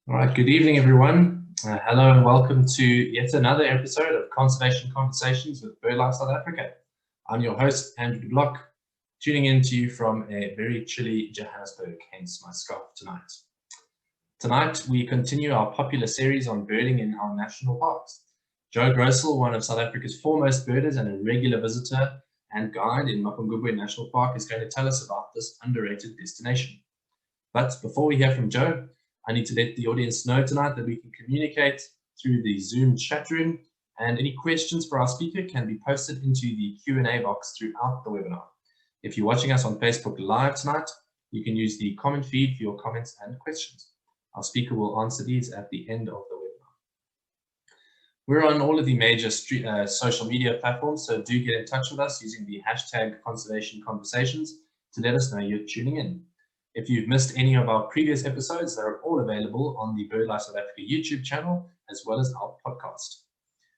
All right, good evening, everyone. Hello and welcome to yet another episode of Conservation Conversations with BirdLife South Africa. I'm your host, Andrew de Block, tuning in to you from a very chilly Johannesburg, hence my scarf tonight. Tonight, we continue our popular series on birding in our national parks. Joe Grosel, one of South Africa's foremost birders and a regular visitor and guide in Mapungubwe National Park, is going to tell us about this underrated destination. But before we hear from Joe, I need to let the audience know tonight that we can communicate through the Zoom chat room, and any questions for our speaker can be posted into the Q&A box throughout the webinar. If you're watching us on Facebook Live tonight, you can use the comment feed for your comments and questions. Our speaker will answer these at the end of the webinar. We're on all of the major social media platforms, so do get in touch with us using the hashtag Conservation Conversations to let us know you're tuning in. If you've missed any of our previous episodes, they're all available on the BirdLife South Africa YouTube channel, as well as our podcast.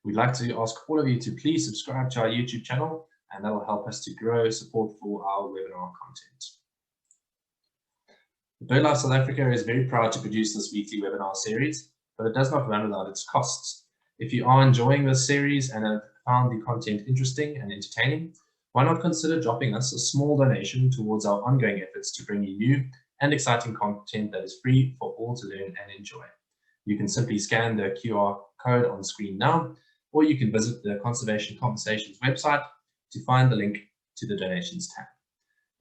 We'd like to ask all of you to please subscribe to our YouTube channel, and that will help us to grow support for our webinar content. BirdLife South Africa is very proud to produce this weekly webinar series, but it does not run without its costs. If you are enjoying this series and have found the content interesting and entertaining, why not consider dropping us a small donation towards our ongoing efforts to bring you new and exciting content that is free for all to learn and enjoy. You can simply scan the QR code on screen now, or you can visit the Conservation Conversations website to find the link to the donations tab.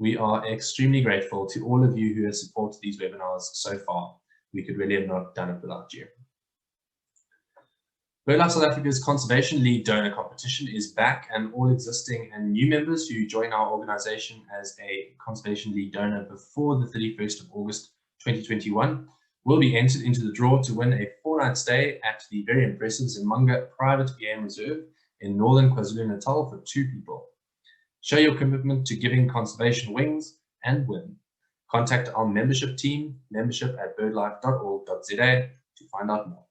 We are extremely grateful to all of you who have supported these webinars so far. We could really have not done it without you. BirdLife South Africa's Conservation League Donor Competition is back, and all existing and new members who join our organization as a Conservation League donor before the 31st of August 2021 will be entered into the draw to win a 4-night stay at the very impressive Zimbabwean Private Game Reserve in northern KwaZulu-Natal for 2 people. Show your commitment to giving conservation wings and win. Contact our membership team, membership@birdlife.org.za, to find out more.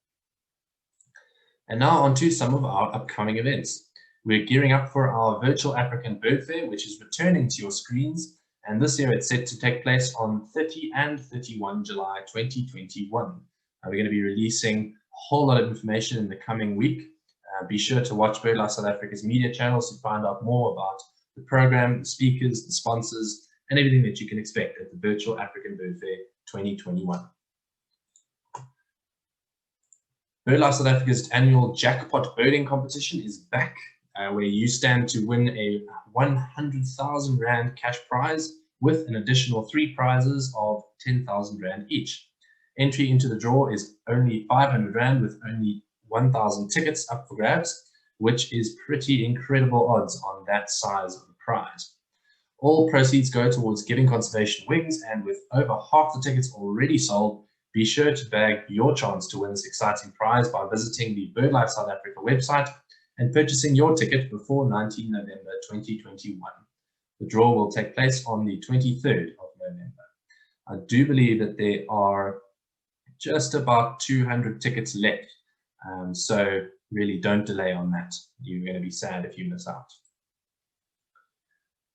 And now on to some of our upcoming events. We're gearing up for our virtual African Bird Fair, which is returning to your screens. And this year it's set to take place on 30 and 31 July 2021. We're going to be releasing a whole lot of information in the coming week. Be sure to watch BirdLife South Africa's media channels to find out more about the program, the speakers, the sponsors, and everything that you can expect at the virtual African Bird Fair 2021. BirdLife South Africa's annual Jackpot birding competition is back, where you stand to win a 100,000 Rand cash prize with an additional 3 prizes of 10,000 Rand each. Entry into the draw is only 500 Rand with only 1,000 tickets up for grabs, which is pretty incredible odds on that size of the prize. All proceeds go towards giving conservation wings, and with over half the tickets already sold, be sure to bag your chance to win this exciting prize by visiting the BirdLife South Africa website and purchasing your ticket before 19 November 2021. The draw will take place on the 23rd of November. I do believe that there are just about 200 tickets left, so really don't delay on that. You're going to be sad if you miss out.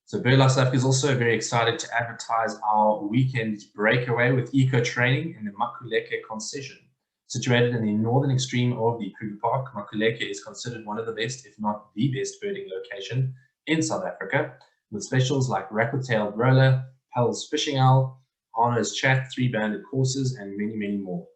So BirdLife South Africa is also very excited to advertise our weekend breakaway with eco training in the Mapungubwe concession. Situated in the northern extreme of the Kruger Park, Mapungubwe is considered one of the best, if not the best, birding location in South Africa, with specials like rackle-tailed roller, Pell's fishing owl, Arno's chat, 3-banded courses, and many, many more.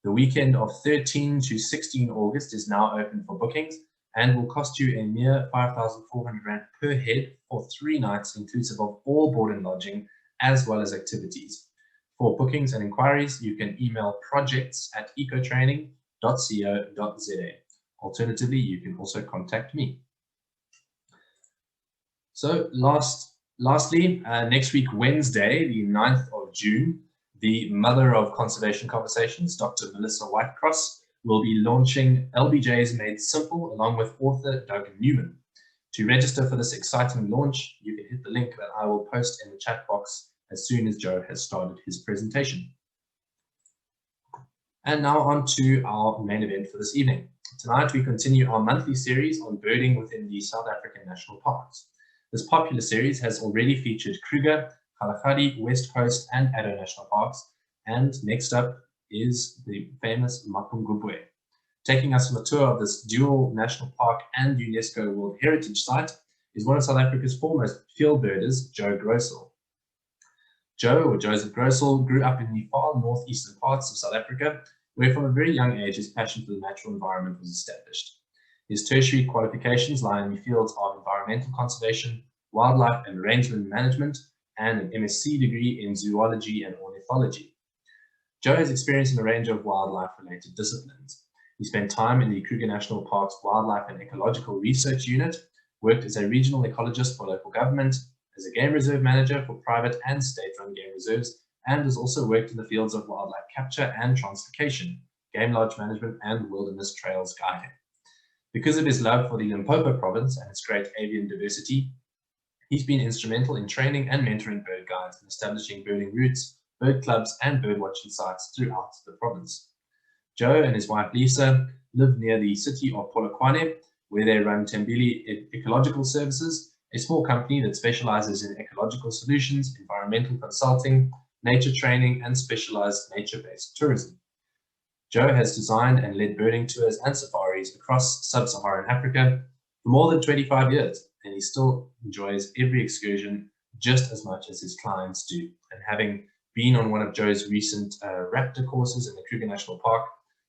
The weekend of 13 to 16 August is now open for bookings and will cost you a mere 5,400 Rand per head for 3 nights, inclusive of all board and lodging, as well as activities. For bookings and inquiries, you can email projects@ecotraining.co.za. Alternatively, you can also contact me. So lastly, next week, Wednesday, the 9th of June, the mother of Conservation Conversations, Dr. Melissa Whitecross, will be launching LBJ's Made Simple along with author Doug Newman. To register for this exciting launch, you can hit the link that I will post in the chat box as soon as Joe has started his presentation. And now on to our main event for this evening. Tonight we continue our monthly series on birding within the South African national parks. This popular series has already featured Kruger, Kalahari, West Coast and Addo National Parks, and next up is the famous Mapungubwe. Taking us on a tour of this dual national park and UNESCO World Heritage Site is one of South Africa's foremost field birders, Joe Grosel. Joe, or Joseph Grosel, grew up in the far northeastern parts of South Africa, where from a very young age his passion for the natural environment was established. His tertiary qualifications lie in the fields of environmental conservation, wildlife and rangeland management, and an MSc degree in zoology and ornithology. Joe has experience in a range of wildlife-related disciplines. He spent time in the Kruger National Park's Wildlife and Ecological Research Unit, worked as a regional ecologist for local government, as a game reserve manager for private and state-run game reserves, and has also worked in the fields of wildlife capture and translocation, game lodge management, and wilderness trails guiding. Because of his love for the Limpopo province and its great avian diversity, he's been instrumental in training and mentoring bird guides and establishing birding routes, bird clubs, and bird watching sites throughout the province. Joe and his wife Lisa live near the city of Polokwane, where they run Tembili Ecological Services, a small company that specializes in ecological solutions, environmental consulting, nature training, and specialized nature-based tourism. Joe has designed and led birding tours and safaris across sub-Saharan Africa for more than 25 years, and he still enjoys every excursion just as much as his clients do. And having been on one of Joe's recent raptor courses in the Kruger National Park,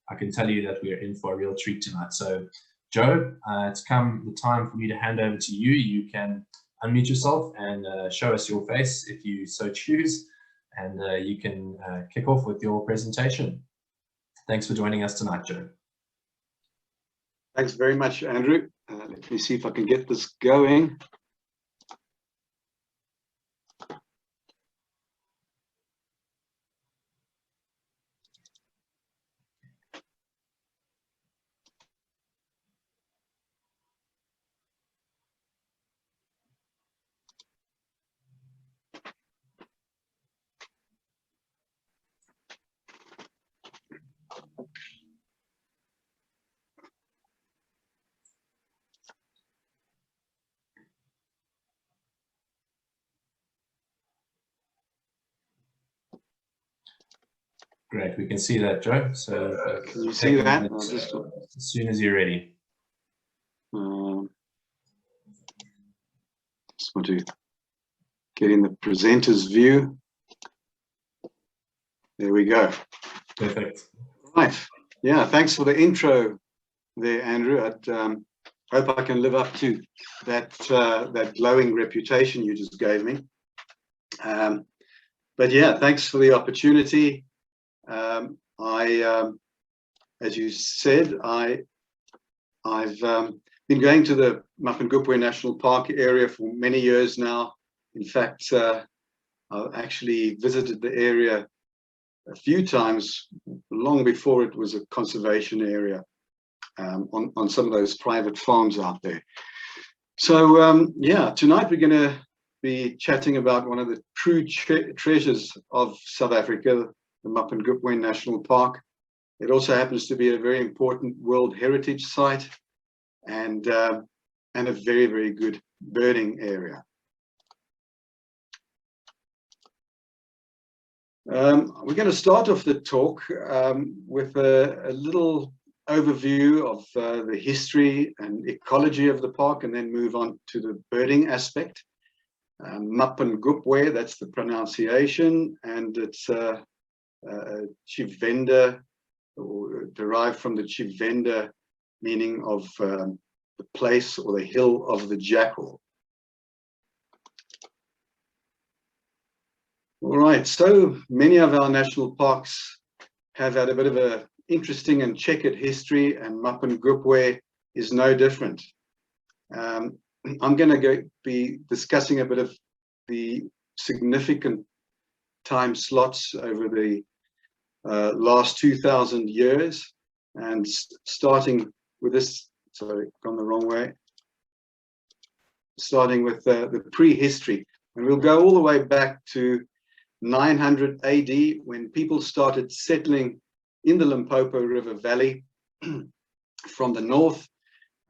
I can tell you that we are in for a real treat tonight. So, Joe, it's come the time for me to hand over to you. You can unmute yourself and show us your face if you so choose, and you can kick off with your presentation. Thanks for joining us tonight, Joe. Thanks very much, Andrew. Let me see if I can get this going. Great, we can see that, Joe. So can you see that? As soon as you're ready. Just want to get in the presenter's view. There we go. Perfect. Right. Yeah, thanks for the intro there, Andrew. I hope I can live up to that that glowing reputation you just gave me. But yeah, thanks for the opportunity. As you said, I've been going to the Mapangupwe National Park area for many years now. In fact, I've actually visited the area a few times long before it was a conservation area on some of those private farms out there. So yeah, tonight we're going to be chatting about one of the true treasures of South Africa, the Mapangupwe National Park. It also happens to be a very important World Heritage Site and a very, very good birding area. We're going to start off the talk with a little overview of the history and ecology of the park, and then move on to the birding aspect. Mapangupwe, that's the pronunciation, and it's Chivenda, or derived from the Chivenda, meaning of the place or the hill of the jackal. All right, so many of our national parks have had a bit of an interesting and checkered history, and Mapangupwe is no different. I'm going to be discussing a bit of the significant time slots over the last 2,000 years, and starting with this, sorry, gone the wrong way, starting with the prehistory. And we'll go all the way back to 900 AD, when people started settling in the Limpopo River Valley from the north.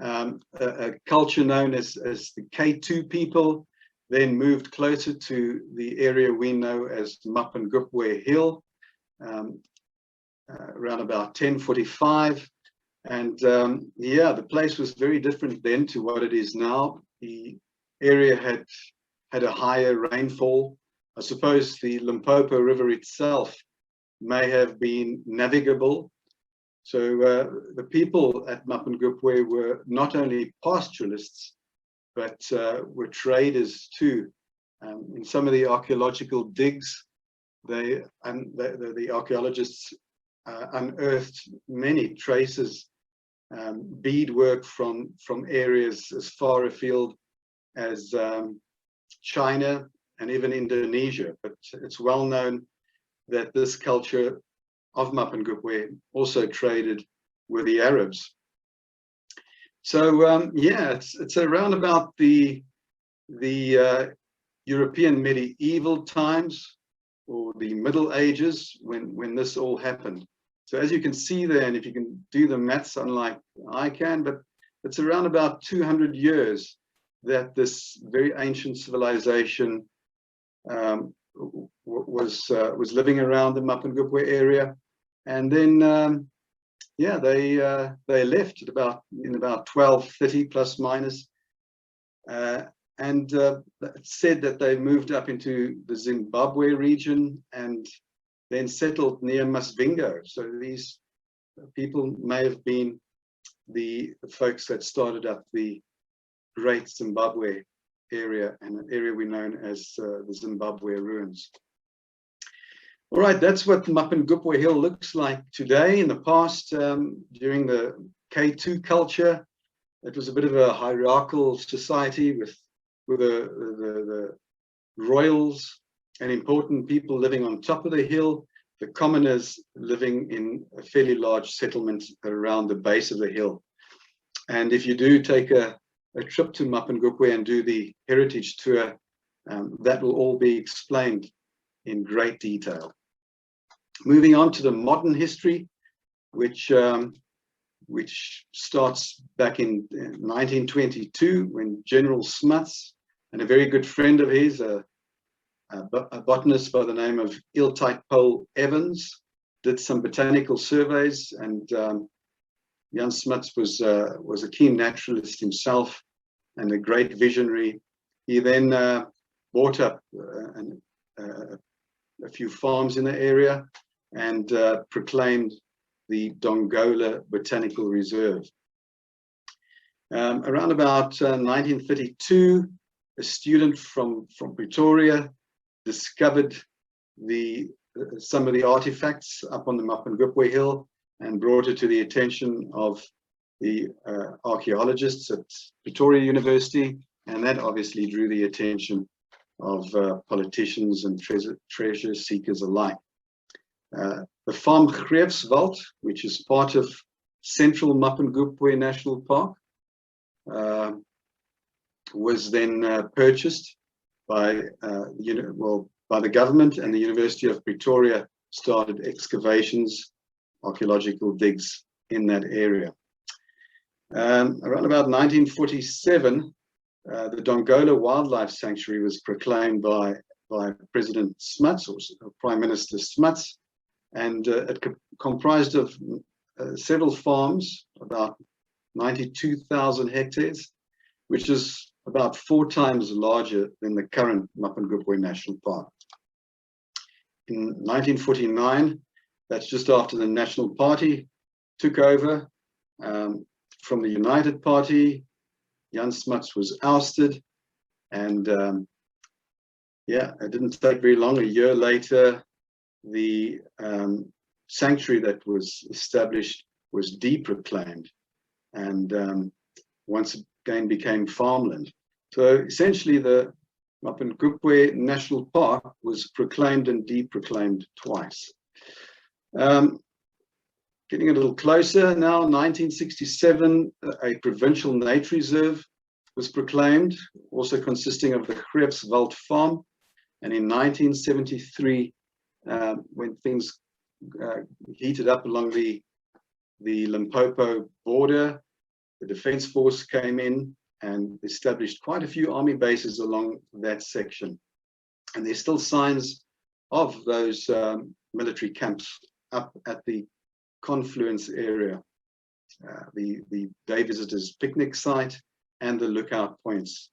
A culture known as the K2 people then moved closer to the area we know as Mapangupwe Hill. around about 1045. And yeah, the place was very different then to what it is now. The area had a higher rainfall. I suppose the Limpopo River itself may have been navigable. So the people at Mapangupwe were not only pastoralists, but were traders too. In some of the archaeological digs, the archaeologists unearthed many traces, beadwork from areas as far afield as China and even Indonesia. But it's well known that this culture of Mapangupwe also traded with the Arabs. So yeah, it's around about the European medieval times or the Middle Ages when this all happened. So as you can see there, and if you can do the maths, unlike I can, but it's around about 200 years that this very ancient civilization was living around the Mapangupwe area. And then yeah, they left at about 1230 plus minus, and it said that they moved up into the Zimbabwe region and then settled near Masvingo. So these people may have been the folks that started up the Great Zimbabwe area, and an area we know as the Zimbabwe ruins. All right, that's what Mapangupwe Hill looks like today. In the past, during the K2 culture, it was a bit of a hierarchical society with the royals and important people living on top of the hill, the commoners living in a fairly large settlement around the base of the hill. And if you do take a trip to Mapangupwe and do the heritage tour, that will all be explained in great detail. Moving on to the modern history, which starts back in 1922 when General Smuts and a very good friend of his, a botanist by the name of Iltitepole Evans, did some botanical surveys, and Jan Smuts was a keen naturalist himself and a great visionary. He then bought up a few farms in the area and proclaimed the Dongola Botanical Reserve. Around about 1932, a student from Pretoria discovered some of the artifacts up on the Mapangupwe Hill and brought it to the attention of the archaeologists at Pretoria University, and that obviously drew the attention of politicians and treasure seekers alike. The farm Greefswald, which is part of Central Mapangupwe National Park, was then purchased by the government, and the University of Pretoria started excavations, archaeological digs in that area. Around about 1947, the Dongola Wildlife Sanctuary was proclaimed by President Smuts, or Prime Minister Smuts, and it comprised of several farms, about 92,000 hectares, which is about 4 times larger than the current Mapangupwe National Park. In 1949, that's just after the National Party took over from the United Party. Jan Smuts was ousted, and yeah, it didn't take very long. A year later, the sanctuary that was established was deproclaimed, and once again became farmland. So essentially, the Mapangupwe National Park was proclaimed and deproclaimed twice. Getting a little closer now, 1967, a provincial nature reserve was proclaimed, also consisting of the Greefswald farm. And in 1973, when things heated up along the Limpopo border, the Defence Force came in and established quite a few army bases along that section. And there's still signs of those military camps up at the confluence area, the day visitors picnic site, and the lookout points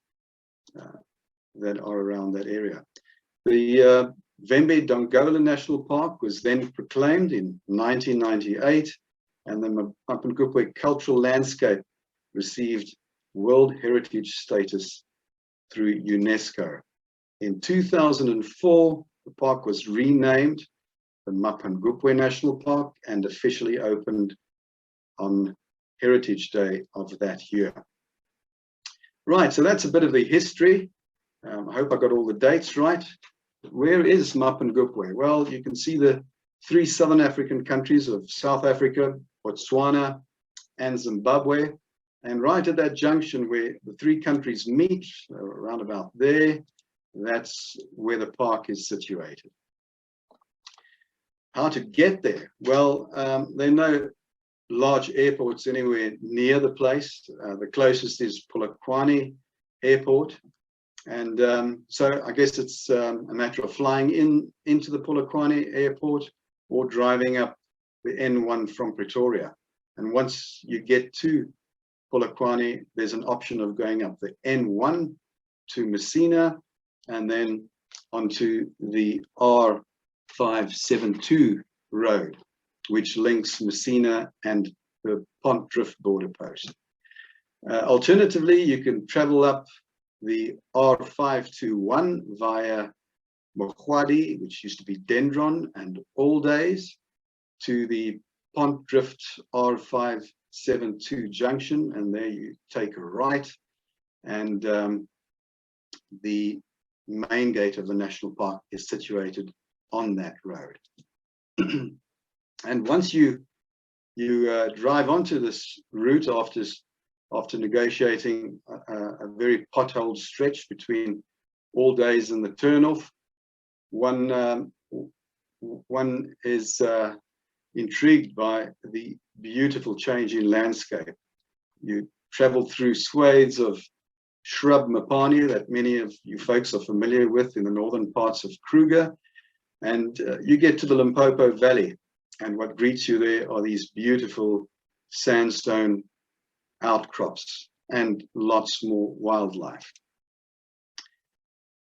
that are around that area. The Vembe Dongola National Park was then proclaimed in 1998, and the Mapangupwe cultural landscape received World Heritage status through UNESCO. In 2004, the park was renamed the Mapangupwe National Park and officially opened on Heritage Day of that year. Right, so that's a bit of the history. I hope I got all the dates right. Where is Mapangupwe? Well, you can see the 3 southern African countries of South Africa, Botswana, and Zimbabwe. And right at that junction where the 3 countries meet, around about there, that's where the park is situated. How to get there? Well, there are no large airports anywhere near the place. The closest is Polokwane Airport. And so I guess it's a matter of flying into the Polokwane Airport or driving up the N1 from Pretoria. And once you get to Polokwane, there's an option of going up the N1 to Messina and then onto the R572 road, which links Messina and the Pontdrift border post. Alternatively, you can travel up the R521 via Mokwadi, which used to be Dendron and All Days, to the Pontdrift R572 junction, and there you take a right, and the main gate of the national park is situated on that road. And once you drive onto this route after negotiating a very potholed stretch between All Days and the turnoff, one is intrigued by the beautiful change in landscape. You travel through swathes of shrub Mapani that many of you folks are familiar with in the northern parts of Kruger, and you get to the Limpopo Valley, and what greets you there are these beautiful sandstone outcrops and lots more wildlife.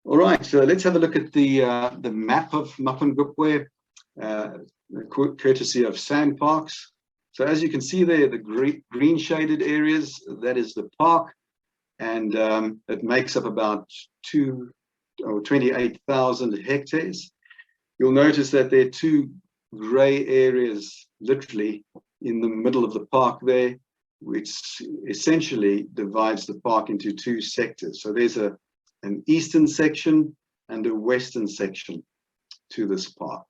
All right, so let's have a look at the map of Mapangupwe, courtesy of Sand Parks. So as you can see there, the green shaded areas, that is the park, and it makes up about 28,000 hectares. You'll notice that there are 2 grey areas literally in the middle of the park there, which essentially divides the park into 2 sectors. So there's an eastern section and a western section to this park.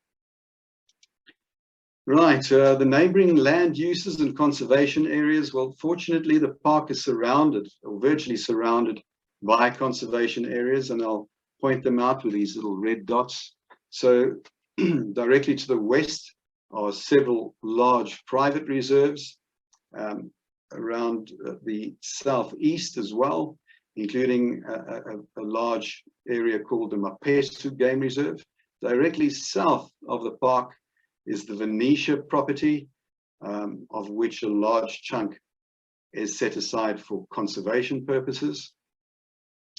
Right, the neighboring land uses and conservation areas. Well, fortunately, the park is surrounded, or virtually surrounded, by conservation areas, and I'll point them out with these little red dots. So directly to the west are several large private reserves, around the southeast as well, including a large area called the Mapesu Game Reserve. Directly south of the park is the Venetia property, of which a large chunk is set aside for conservation purposes.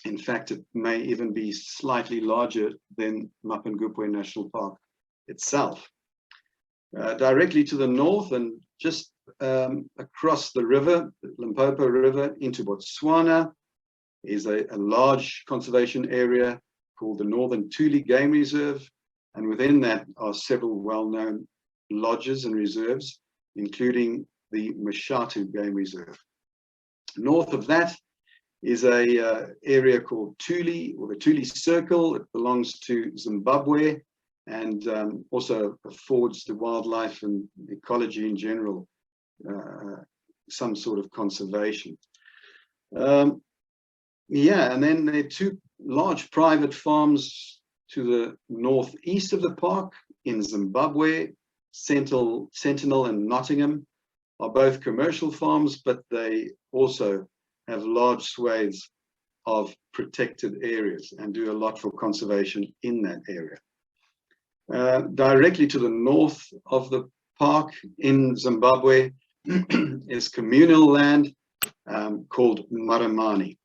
In fact, it may even be slightly larger than Mapangupwe National Park itself. Directly to the north and just across the river, the Limpopo River, into Botswana, is a large conservation area called the Northern Thule Game Reserve, and within that are several well-known lodges and reserves, including the Mashatu Game Reserve. North of that is a area called Thule, or the Thule Circle. It belongs to Zimbabwe, and also affords the wildlife and ecology in general some sort of conservation. Yeah, and then there are 2 large private farms to the northeast of the park in Zimbabwe. Sentinel and Nottingham are both commercial farms, but they also have large swathes of protected areas and do a lot for conservation in that area. Directly to the north of the park in Zimbabwe is communal land called Maramani.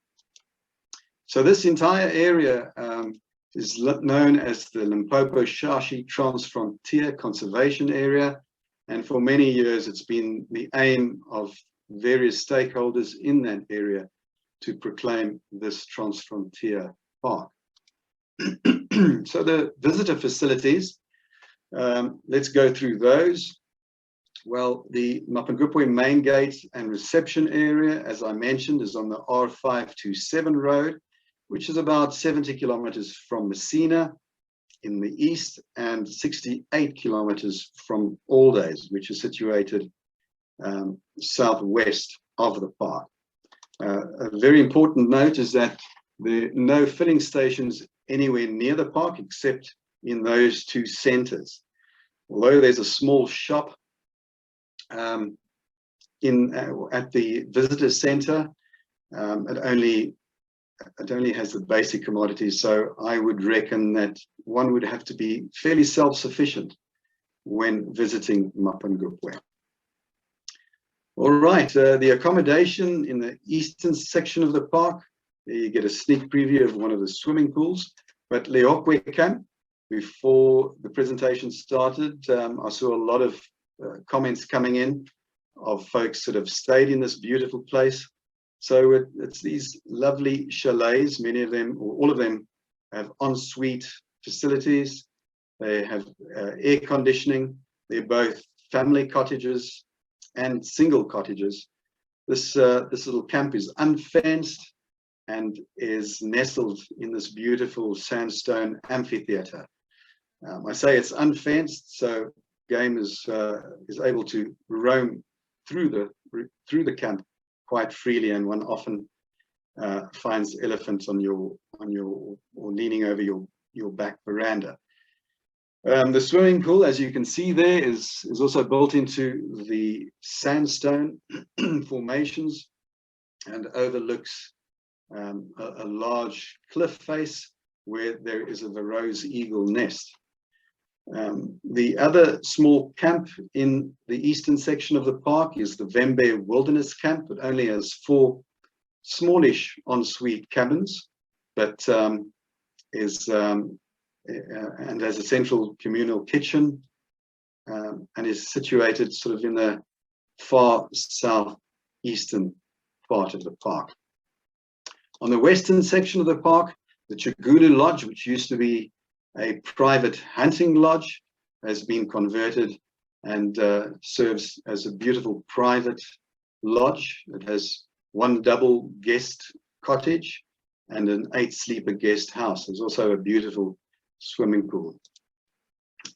So this entire area is known as the Limpopo-Shashi Transfrontier Conservation Area, and for many years it's been the aim of various stakeholders in that area to proclaim this transfrontier park. So the visitor facilities, let's go through those. Well, the Mapangupwe main gate and reception area, as I mentioned, is on the R527 road, which is about 70 kilometers from Messina in the east and 68 kilometers from Aldays, which is situated southwest of the park. A very important note is that there are no filling stations anywhere near the park except in those two centers. Although there's a small shop at the visitor center, it only has the basic commodities, so I would reckon that one would have to be fairly self-sufficient when visiting Mapangupwe. All right, the accommodation in the eastern section of the park, there you get a sneak preview of one of the swimming pools. But Leokwe camp, before the presentation started, I saw a lot of comments coming in of folks that have stayed in this beautiful place. So it's these lovely chalets. Many of them, or all of them, have ensuite facilities. They have air conditioning. They're both family cottages and single cottages. This little camp is unfenced and is nestled in this beautiful sandstone amphitheater. I say it's unfenced, so game is able to roam through the camp quite freely, and one often finds elephants on your or leaning over your back veranda. The swimming pool, as you can see there, is also built into the sandstone formations and overlooks a large cliff face where there is a Rose eagle nest. The other small camp in the eastern section of the park is the Vembe Wilderness Camp. It only has 4 smallish ensuite cabins, but and has a central communal kitchen, and is situated sort of in the far southeastern part of the park. On the western section of the park, the Chigoodon Lodge, which used to be a private hunting lodge, has been converted and serves as a beautiful private lodge. It has 1 double guest cottage and an 8-sleeper guest house. There's also a beautiful swimming pool.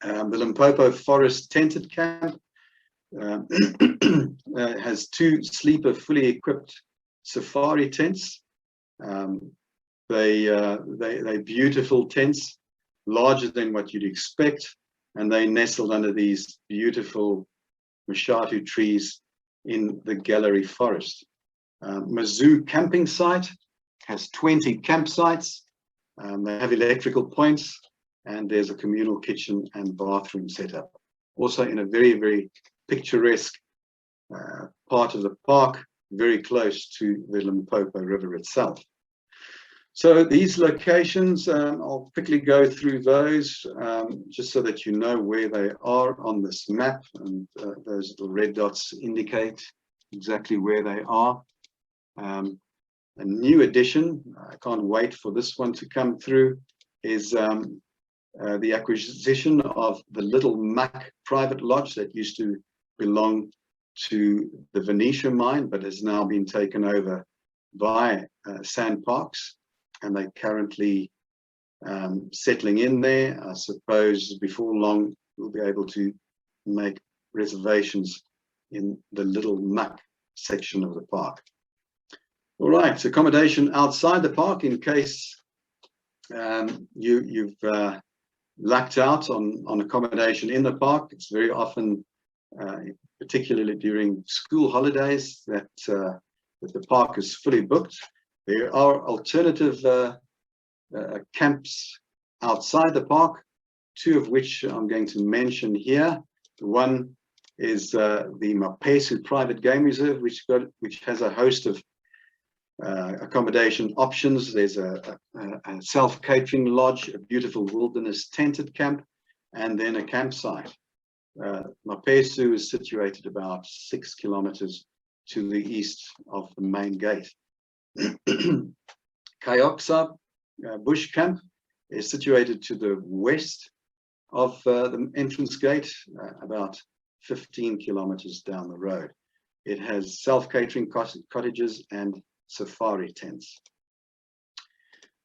The Limpopo Forest Tented Camp has 2 sleeper fully equipped safari tents. They're beautiful tents, larger than what you'd expect, and they nestled under these beautiful mashatu trees in the Gallery Forest. Mizzou camping site has 20 campsites. They have electrical points, and there's a communal kitchen and bathroom setup. Also in a very, very picturesque part of the park, very close to the Limpopo River itself. So these locations, I'll quickly go through those just so that you know where they are on this map, and those little red dots indicate exactly where they are. A new addition, I can't wait for this one to come through, is the acquisition of the Little Muck private lodge that used to belong to the Venetia mine, but has now been taken over by Sand Parks, and they're currently settling in there. I suppose before long we'll be able to make reservations in the Little Muck section of the park. All right, so accommodation outside the park, in case you've lucked out on accommodation in the park. It's very often, particularly during school holidays, that the park is fully booked. There are alternative camps outside the park, 2 of which I'm going to mention here. One is the Mapungubwe Private Game Reserve, which has a host of accommodation options. There's a self-catering lodge, a beautiful wilderness tented camp, and then a campsite. Mapungubwe is situated about 6 kilometers to the east of the main gate. Kayoksa Bush Camp is situated to the west of the entrance gate, about 15 kilometers down the road. It has self-catering cottages and safari tents.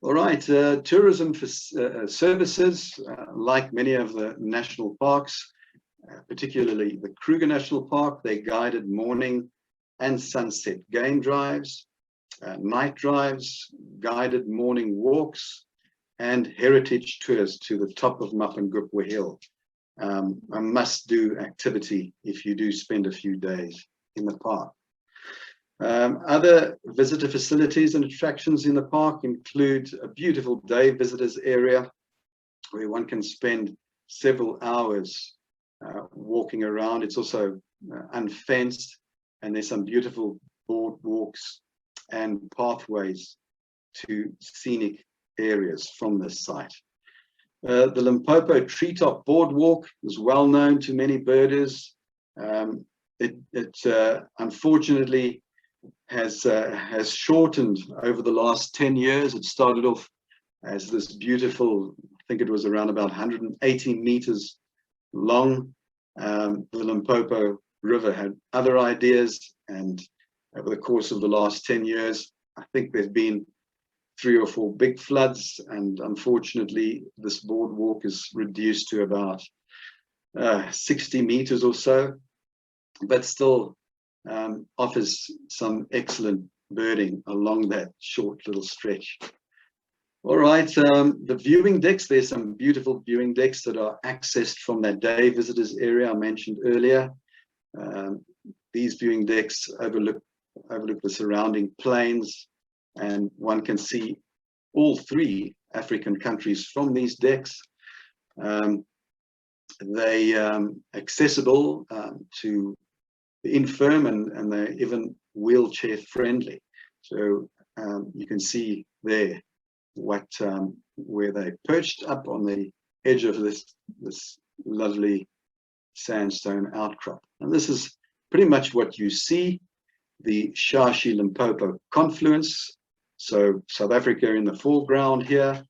All right, tourism services, like many of the national parks, particularly the Kruger National Park, they guided morning and sunset game drives, night drives, guided morning walks, and heritage tours to the top of Mapangupwe Hill. A must-do activity if you do spend a few days in the park. Other visitor facilities and attractions in the park include a beautiful day visitors area where one can spend several hours walking around. It's also unfenced, and there's some beautiful boardwalks and pathways to scenic areas from this site. The Limpopo Treetop Boardwalk is well known to many birders. It unfortunately has shortened over the last 10 years. It started off as this beautiful, I think it was around about 180 meters long. The Limpopo River had other ideas, and over the course of the last 10 years, I think there've been 3 or 4 big floods, and unfortunately this boardwalk is reduced to about 60 meters or so, but still offers some excellent birding along that short little stretch. All right, the viewing decks, there's some beautiful viewing decks that are accessed from that day visitors area I mentioned earlier. These viewing decks overlook the surrounding plains, and one can see all 3 African countries from these decks. They accessible to the infirm, and they're even wheelchair friendly. So you can see there where they perched up on the edge of this lovely sandstone outcrop. And this is pretty much what you see, the Shashi Limpopo confluence. So South Africa in the foreground here.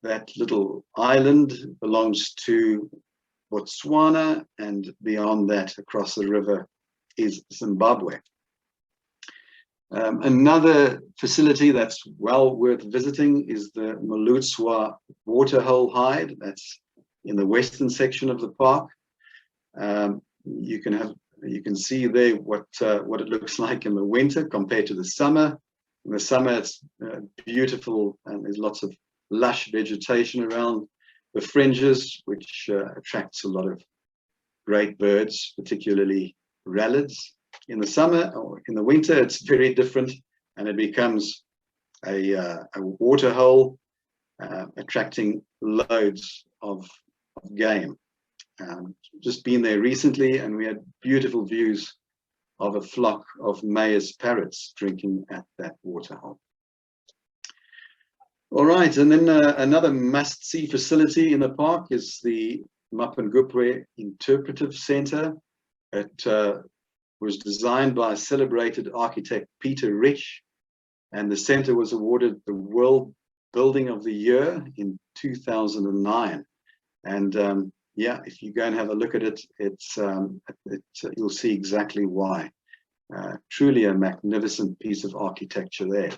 That little island belongs to Botswana, and beyond that across the river is Zimbabwe. Another facility that's well worth visiting is the Luzoir Waterhole hide. That's in the western section of the park. You can see there what it looks like in the winter compared to the summer. In the summer, it's beautiful, and there's lots of lush vegetation around the fringes, which attracts a lot of great birds, particularly rallids. In the summer or in the winter, it's very different, and it becomes a waterhole, attracting loads of game. Just been there recently, and we had beautiful views of a flock of Maya's parrots drinking at that waterhole. All right, and then another must-see facility in the park is the Mapangupwe Interpretive Center. It was designed by celebrated architect Peter Rich, and the center was awarded the World Building of the Year in 2009. And yeah, if you go and have a look at it, you'll see exactly why. Truly a magnificent piece of architecture there.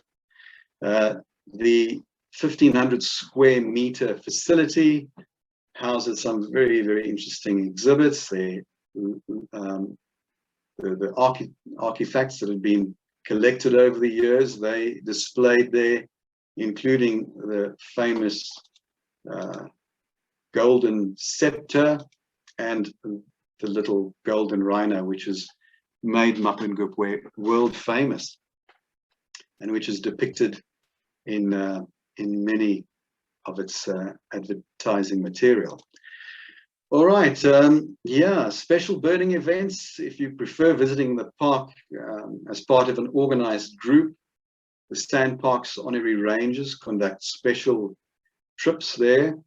The 1,500 square meter facility houses some very, very interesting exhibits. The artifacts that have been collected over the years, they displayed there, including the famous golden scepter and the little golden rhino, which has made Mapangupwe world famous, and which is depicted in many of its advertising material. All right, yeah, special birding events. If you prefer visiting the park as part of an organized group, the Sandparks Honorary Rangers conduct special trips there,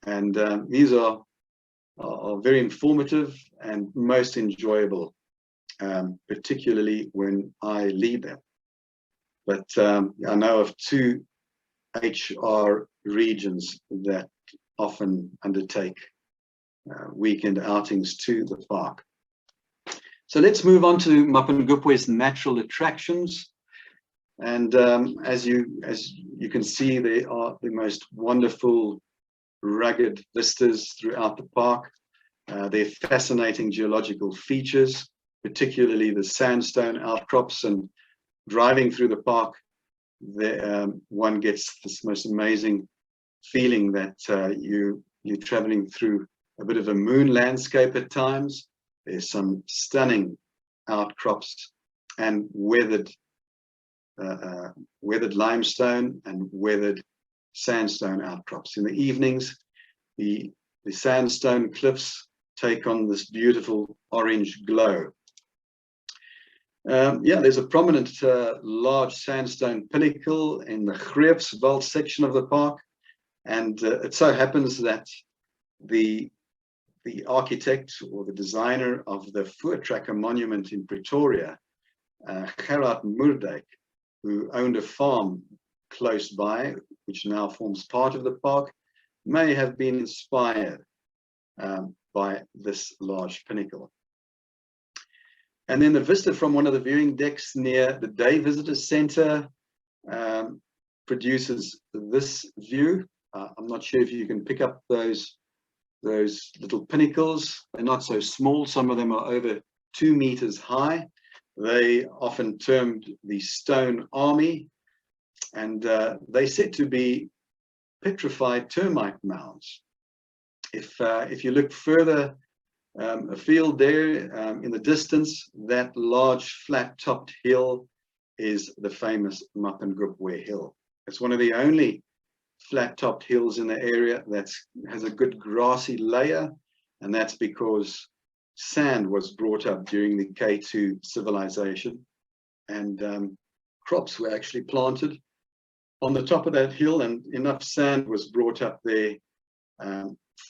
and these are very informative and most enjoyable, particularly when I lead them. But I know of 2 HR regions that often undertake weekend outings to the park. So let's move on to Mapangupwe's natural attractions. And as you can see, there are the most wonderful rugged vistas throughout the park. They're fascinating geological features, particularly the sandstone outcrops. And driving through the park, one gets this most amazing feeling that you're traveling through a bit of a moon landscape at times. There's some stunning outcrops and weathered limestone and weathered sandstone outcrops. In the evenings, the sandstone cliffs take on this beautiful orange glow. Yeah, there's a prominent large sandstone pinnacle in the Greefswald section of the park, and it so happens that the architect or the designer of the Voortrekker monument in Pretoria, Gerard Moerdijk, who owned a farm close by, which now forms part of the park, may have been inspired by this large pinnacle. And then the vista from one of the viewing decks near the Day Visitor Center produces this view. I'm not sure if you can pick up those little pinnacles. They're not so small. Some of them are over 2 meters high. They often termed the Stone Army, and they're said to be petrified termite mounds. If you look further afield there in the distance, that large flat-topped hill is the famous Mapangupwe Hill. It's one of the only flat-topped hills in the area that has a good grassy layer, and that's because sand was brought up during the K2 civilization, and crops were actually planted on the top of that hill, and enough sand was brought up there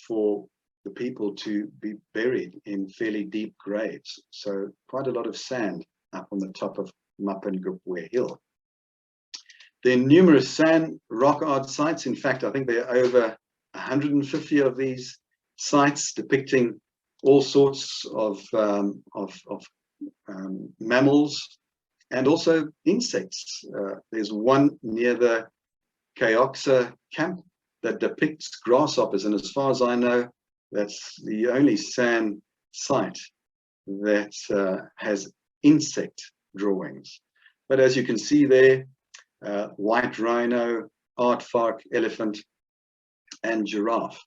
for the people to be buried in fairly deep graves. So quite a lot of sand up on the top of Mapangupwe Hill. There are numerous sand rock art sites. In fact, I think there are over 150 of these sites depicting all sorts of mammals and also insects. There's one near the Kayoksa camp that depicts grasshoppers, and as far as I know, that's the only sand site that has insect drawings. But as you can see there, white rhino, aardvark, elephant, and giraffe.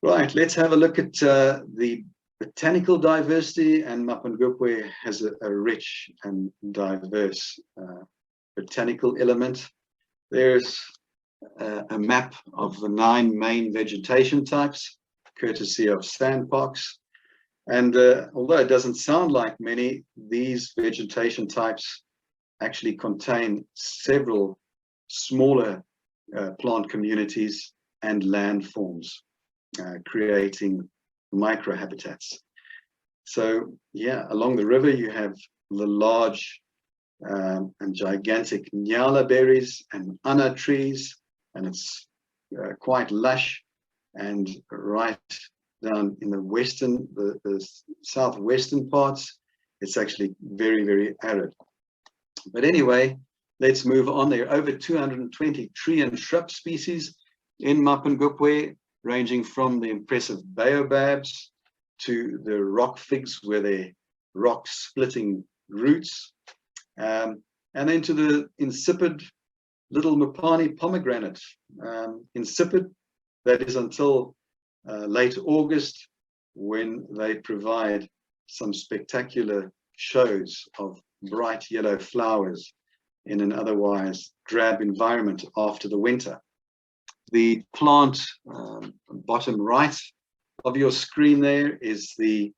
Right, let's have a look at the botanical diversity, and Mapangupwe has a rich and diverse botanical element. There's a map of the 9 main vegetation types, courtesy of Sandparks. And although it doesn't sound like many, these vegetation types actually contain several smaller plant communities and landforms, creating microhabitats. So yeah, along the river you have the large and gigantic nyala berries and anna trees, and it's quite lush. And right down in the western, the southwestern parts, it's actually very, very arid. But anyway, let's move on. There are over 220 tree and shrub species in Mapangupwe, ranging from the impressive baobabs to the rock figs with their rock splitting roots, and then to the insipid little Mapani pomegranate. Insipid, that is until late August, when they provide some spectacular shows of bright yellow flowers in an otherwise drab environment after the winter. The plant, bottom right, of your screen there is the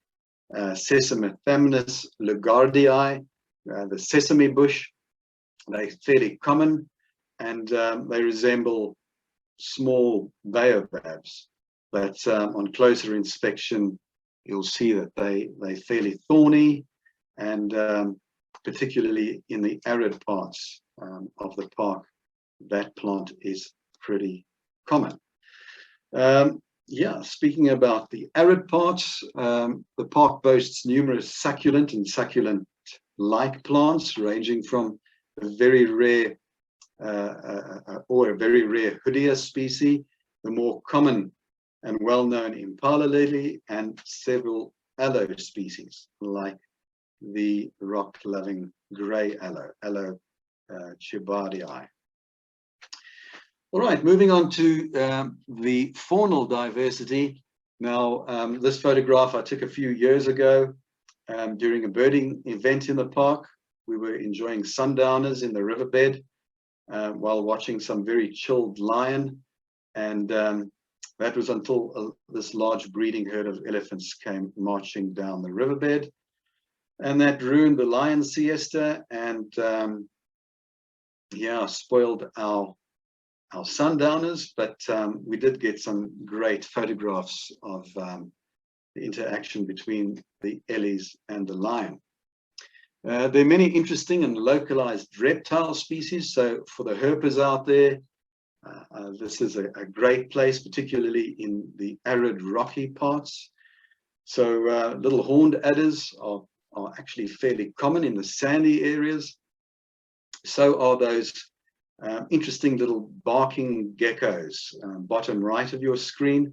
Sesamithamnus lugardii, the sesame bush. They're fairly common, and they resemble small baobabs, but on closer inspection you'll see that they're fairly thorny, and particularly in the arid parts of the park, that plant is pretty common. Yeah, speaking about the arid parts, the park boasts numerous succulent and succulent-like plants, ranging from a very rare Hoodia species, the more common and well-known impala lily, and several aloe species like the rock-loving grey aloe, Aloe chibardii. All right, moving on to the faunal diversity. Now, this photograph I took a few years ago during a birding event in the park. We were enjoying sundowners in the riverbed while watching some very chilled lion, and that was until this large breeding herd of elephants came marching down the riverbed, and that ruined the lion siesta, and yeah, spoiled our sundowners. But we did get some great photographs of the interaction between the ellies and the lion. There are many interesting and localized reptile species. So for the herpers out there, this is a great place, particularly in the arid rocky parts. So little horned adders are actually fairly common in the sandy areas. So are those interesting little barking geckos, bottom right of your screen.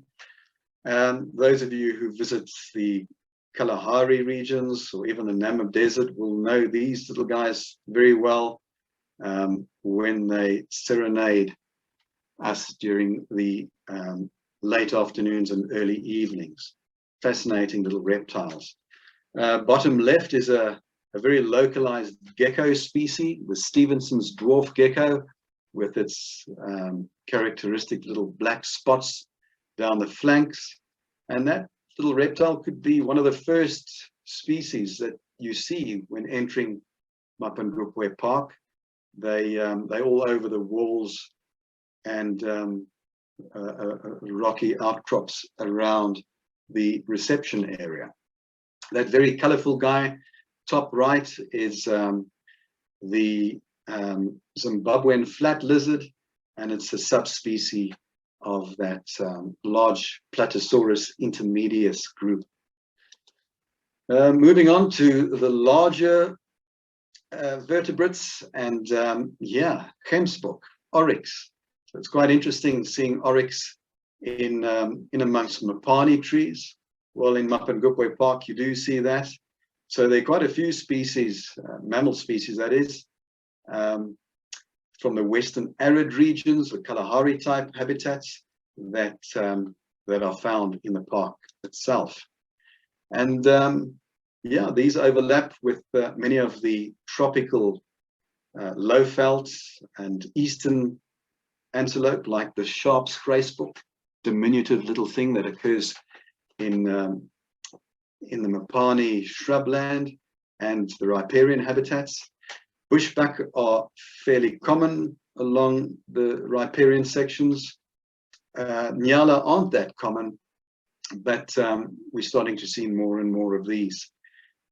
Those of you who visit the Kalahari regions or even the Namib Desert will know these little guys very well when they serenade us during the late afternoons and early evenings. Fascinating little reptiles. Bottom left is a very localized gecko species, the Stevenson's dwarf gecko, with its characteristic little black spots down the flanks. And that little reptile could be one of the first species that you see when entering Mapangupwe Park. They're all over the walls and rocky outcrops around the reception area. That very colorful guy, top right, is the Zimbabwean flat lizard, and it's a subspecies of that large Platysaurus intermedius group. Moving on to the larger vertebrates, and yeah, gemsbok, oryx. So it's quite interesting seeing oryx in amongst Mapani trees. Well, in Mapangupwe Park, you do see that. So there are quite a few species, mammal species that is, from the western arid regions, the Kalahari type habitats that are found in the park itself. And yeah, these overlap with many of the tropical low veld and eastern antelope, like the sharp's gracebok, diminutive little thing that occurs in the Mapani shrubland and the riparian habitats. Bushbuck are fairly common along the riparian sections. Nyala aren't that common, but we're starting to see more and more of these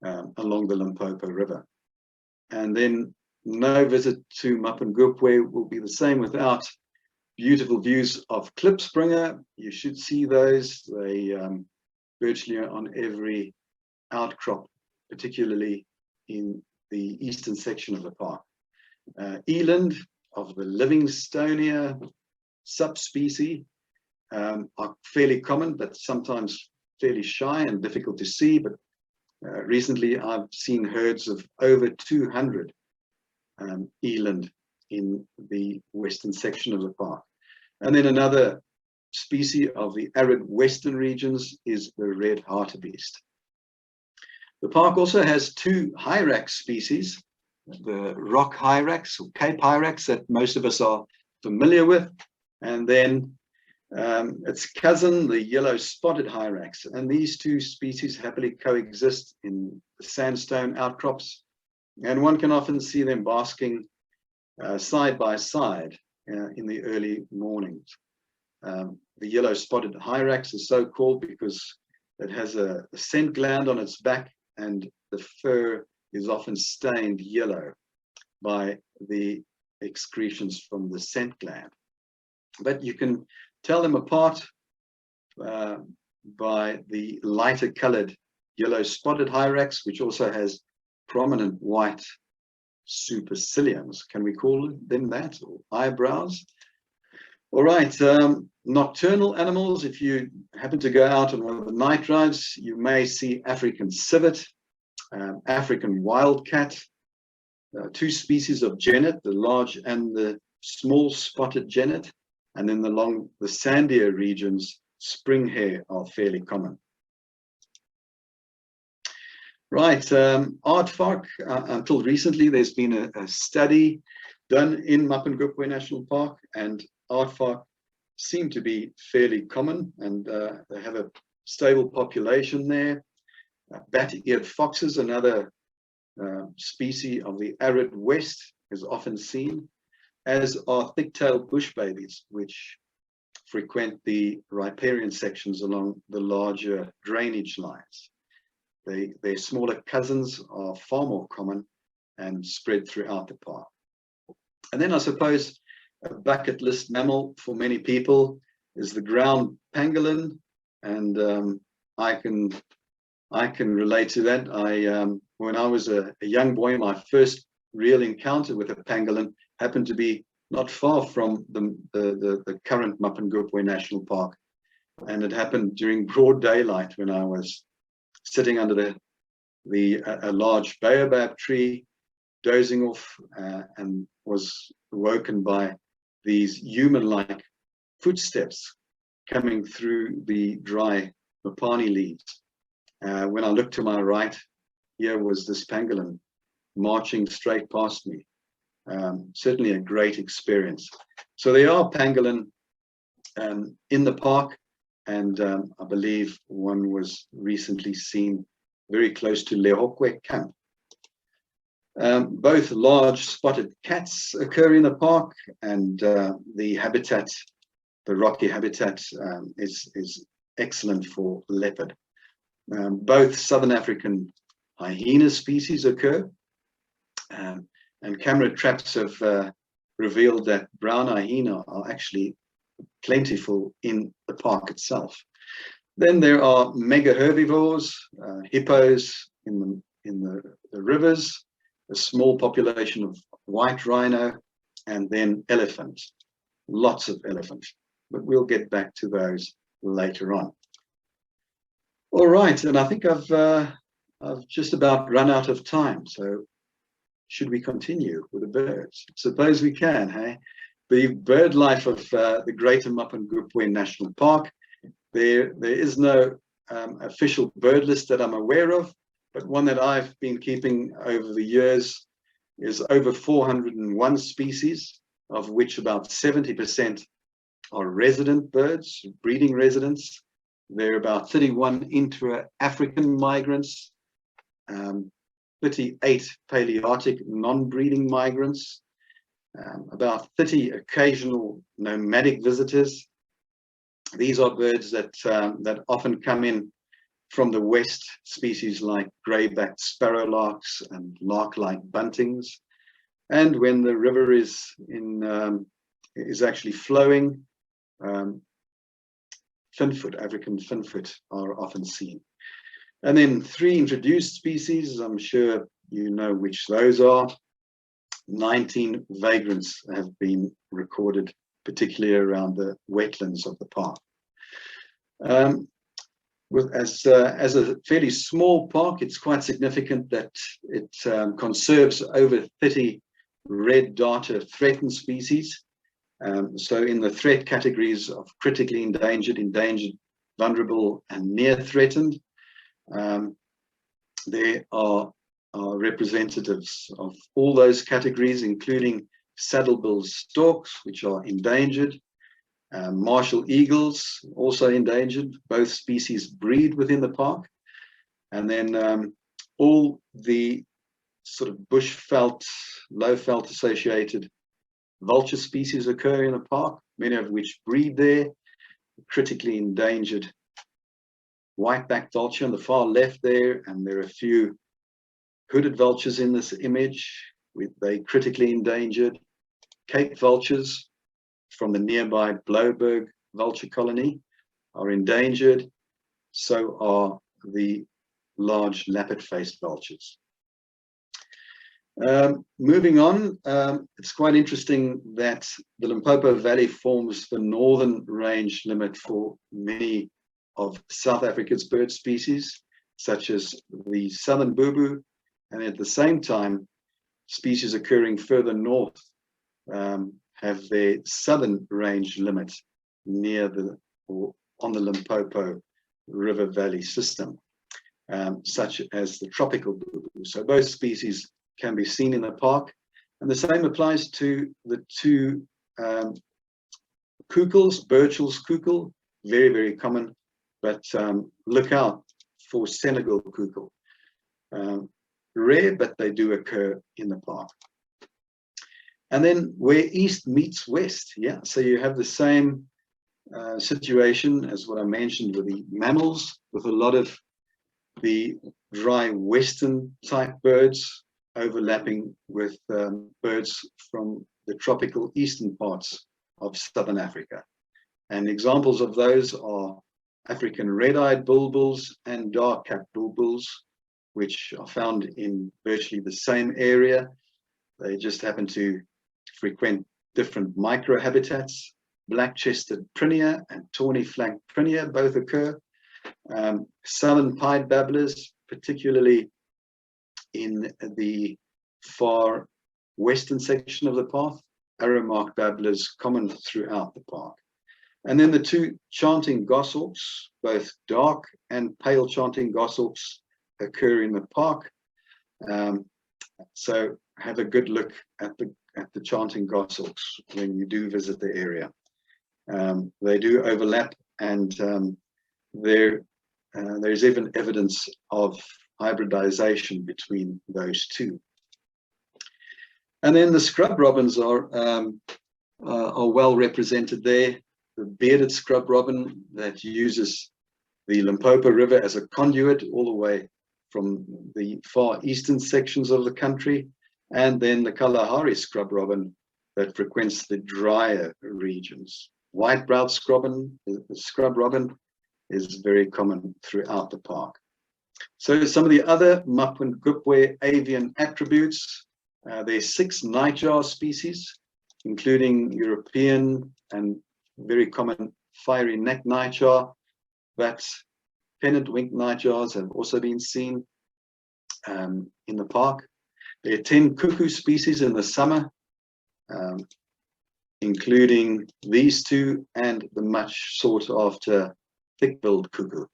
along the Limpopo River. And then no visit to Mapangupwe will be the same without beautiful views of klipspringer. You should see those. They virtually on every outcrop, particularly in the eastern section of the park. Eland of the Livingstonia subspecies are fairly common, but sometimes fairly shy and difficult to see. But recently I've seen herds of over 200 eland in the western section of the park. And then another species of the arid western regions is the red hartebeest. The park also has two Hyrax species, the rock Hyrax or Cape Hyrax that most of us are familiar with, and then Its cousin, the yellow spotted hyrax, and these two species happily coexist in the sandstone outcrops, and one can often see them basking side by side in the early mornings. The yellow spotted hyrax is so called because it has a scent gland on its back, and the fur is often stained yellow by the excretions from the scent gland. But you can tell them apart by the lighter colored yellow spotted hyrax, which also has prominent white superciliums. Can we call them that? Or eyebrows? All right, nocturnal animals. If you happen to go out on one of the night drives, you may see African civet, African wildcat, two species of genet, the large and the small spotted genet, and then along the sandier regions, spring hare are fairly common. Right, aardvark. Until recently, there's been a study done in Mapangupwe National Park, and aardvark seem to be fairly common, and they have a stable population there. Bat-eared foxes, another species of the arid west, is often seen, as are thick-tailed bush babies, which frequent the riparian sections along the larger drainage lines. Their smaller cousins are far more common and spread throughout the park. And then I suppose a bucket list mammal for many people is the ground pangolin, and I can relate to that. When I was a young boy, my first real encounter with a pangolin happened to be not far from the current Mapangupwe National Park, and it happened during broad daylight when I was sitting under a large baobab tree, dozing off, and was awoken by these human-like footsteps coming through the dry Mapani leaves. When I looked to my right, here was this pangolin marching straight past me. Certainly a great experience. So there are pangolin in the park, and I believe one was recently seen very close to Lehokwe camp. Both large spotted cats occur in the park, and the habitat, the rocky habitat, is excellent for leopard. Both Southern African hyena species occur, and camera traps have revealed that brown hyena are actually plentiful in the park itself. Then there are mega herbivores, hippos in the rivers, a small population of white rhino, and then elephants, lots of elephants. But we'll get back to those later on. All right, and I think I've just about run out of time. So should we continue with the birds? Suppose we can, hey? The bird life of the Greater Mapangupwe National Park. There is no official bird list that I'm aware of, but one that I've been keeping over the years is over 401 species, of which about 70% are resident birds, breeding residents. There are about 31 intra-African migrants, 38 Palearctic non-breeding migrants, about 30 occasional nomadic visitors. These are birds that often come in from the west, species like grey-backed sparrowlarks and lark-like buntings. And when the river is actually flowing, finfoot, African finfoot, are often seen. And then 3 introduced species, I'm sure you know which those are. 19 vagrants have been recorded, particularly around the wetlands of the park. As a fairly small park, it's quite significant that it conserves over 30 red darter threatened species. So in the threat categories of critically endangered, endangered, vulnerable, and near threatened, there are representatives of all those categories, including saddlebill storks, which are endangered, Martial eagles, also endangered. Both species breed within the park. And then all the sort of bush felt, low felt associated vulture species occur in the park, many of which breed there. Critically endangered white-backed vulture on the far left there, and there are a few hooded vultures in this image. They critically endangered. Cape vultures from the nearby Bloberg vulture colony are endangered. So are the large lappet-faced vultures. Moving on, it's quite interesting that the Limpopo Valley forms the northern range limit for many of South Africa's bird species, such as the southern bubu, and at the same time, species occurring further north have their southern range limit near or on the Limpopo River Valley system, such as the tropical bubu. So both species can be seen in the park, and the same applies to the two cuckoos. Burchell's cuckoo, very, very common, but look out for Senegal cuckoo. Rare, but they do occur in the park. And then where east meets west, yeah, so you have the same situation as what I mentioned with the mammals, with a lot of the dry western type birds overlapping with birds from the tropical eastern parts of southern Africa. And examples of those are African red-eyed bulbuls and dark-capped bulbuls, which are found in virtually the same area. They just happen to frequent different microhabitats. Black-chested prinia and tawny-flanked prinia both occur. Southern pied babblers, particularly in the far western section of the path. Arrow-marked babblers common throughout the park. And then the two chanting goshawks, both dark and pale chanting goshawks, occur in the park. So have a good look at the chanting goshawks when you do visit the area. They do overlap, and there's even evidence of hybridization between those two. And then the scrub robins are well represented there. The bearded scrub robin that uses the Limpopo River as a conduit all the way from the far eastern sections of the country, and then the Kalahari scrub robin that frequents the drier regions. White-browed scrub robin is very common throughout the park. So some of the other Mapungupwe avian attributes, there's 6 nightjar species, including European and very common fiery neck nightjar, but pennant-winged nightjars have also been seen in the park. There are 10 cuckoo species in the summer, including these two and the much sought after thick-billed cuckoo.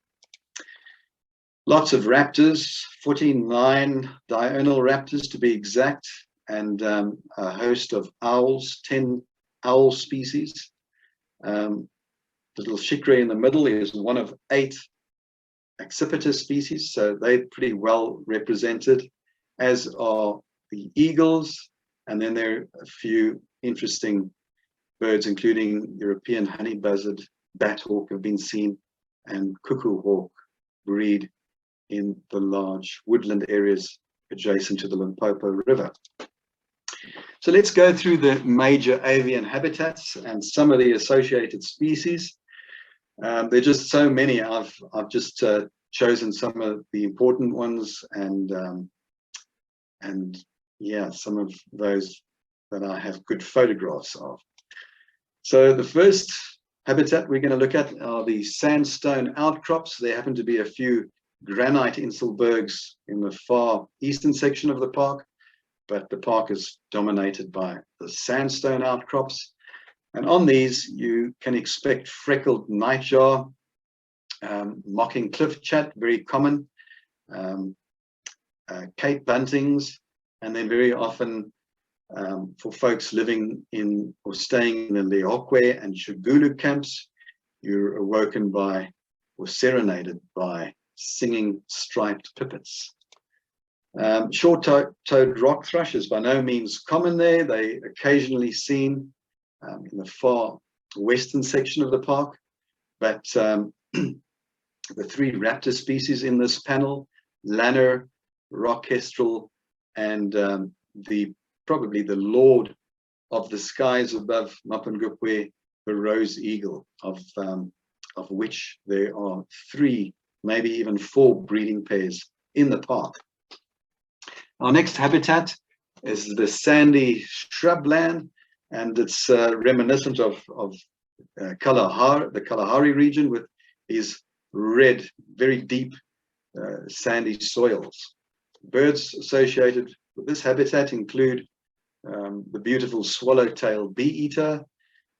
Lots of raptors, 49 diurnal raptors to be exact, and a host of owls, 10 owl species. Little chicree in the middle is one of 8 accipiter species, so they're pretty well represented, as are the eagles. And then there are a few interesting birds, including European honey buzzard, bat hawk have been seen, and cuckoo hawk breed in the large woodland areas adjacent to the Limpopo River. So let's go through the major avian habitats and some of the associated species. There are just so many. I've just chosen some of the important ones, and yeah, some of those that I have good photographs of. So the first habitat we're going to look at are the sandstone outcrops. There happen to be a few granite inselbergs in the far eastern section of the park, but the park is dominated by the sandstone outcrops. And on these, you can expect freckled nightjar, mocking cliff chat, very common, Cape buntings, and then very often For folks living in or staying in the Leokwe and Shugulu camps, you're awoken by or serenaded by singing striped pipits. Short-toed rock thrush is by no means common there. They occasionally seen in the far western section of the park, but the three raptor species in this panel, lanner, rock kestrel, and probably the lord of the skies above Mapangupwe, the rose eagle, of which there are 3, maybe even 4 breeding pairs in the park. Our next habitat is the sandy shrubland, and it's reminiscent of the Kalahari region, with these red, very deep sandy soils. Birds associated with this habitat include the beautiful swallowtail bee-eater,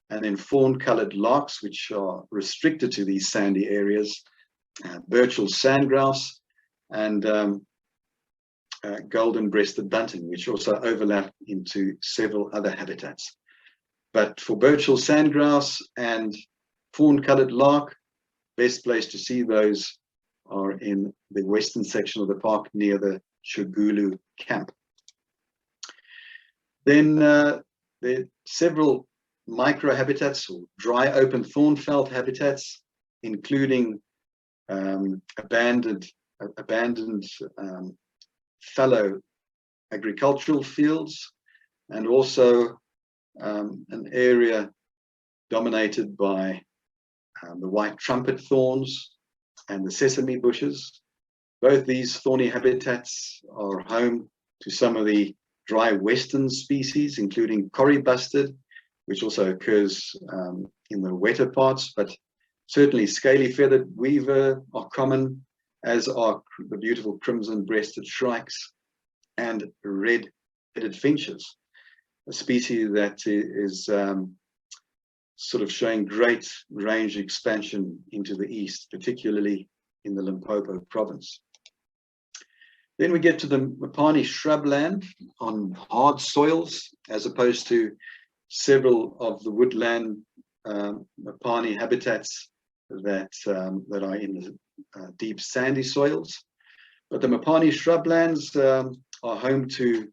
and then fawn-colored larks, which are restricted to these sandy areas, Birchall sandgrouse, and golden-breasted bunting, which also overlap into several other habitats. But for Birchall sandgrouse and fawn-colored lark, best place to see those are in the western section of the park near the Shugulu camp. Then there are several microhabitats or dry open thornfelt habitats, including abandoned fallow agricultural fields, and also an area dominated by the white trumpet thorns and the sesame bushes. Both these thorny habitats are home to some of the dry western species, including corybustard, which also occurs in the wetter parts, but certainly scaly feathered weaver are common, as are the beautiful crimson-breasted shrikes and red-headed finches, a species that is sort of showing great range expansion into the east, particularly in the Limpopo province. Then we get to the Mapani shrubland on hard soils, as opposed to several of the woodland Mapani habitats that are in the deep sandy soils. But the Mapani shrublands are home to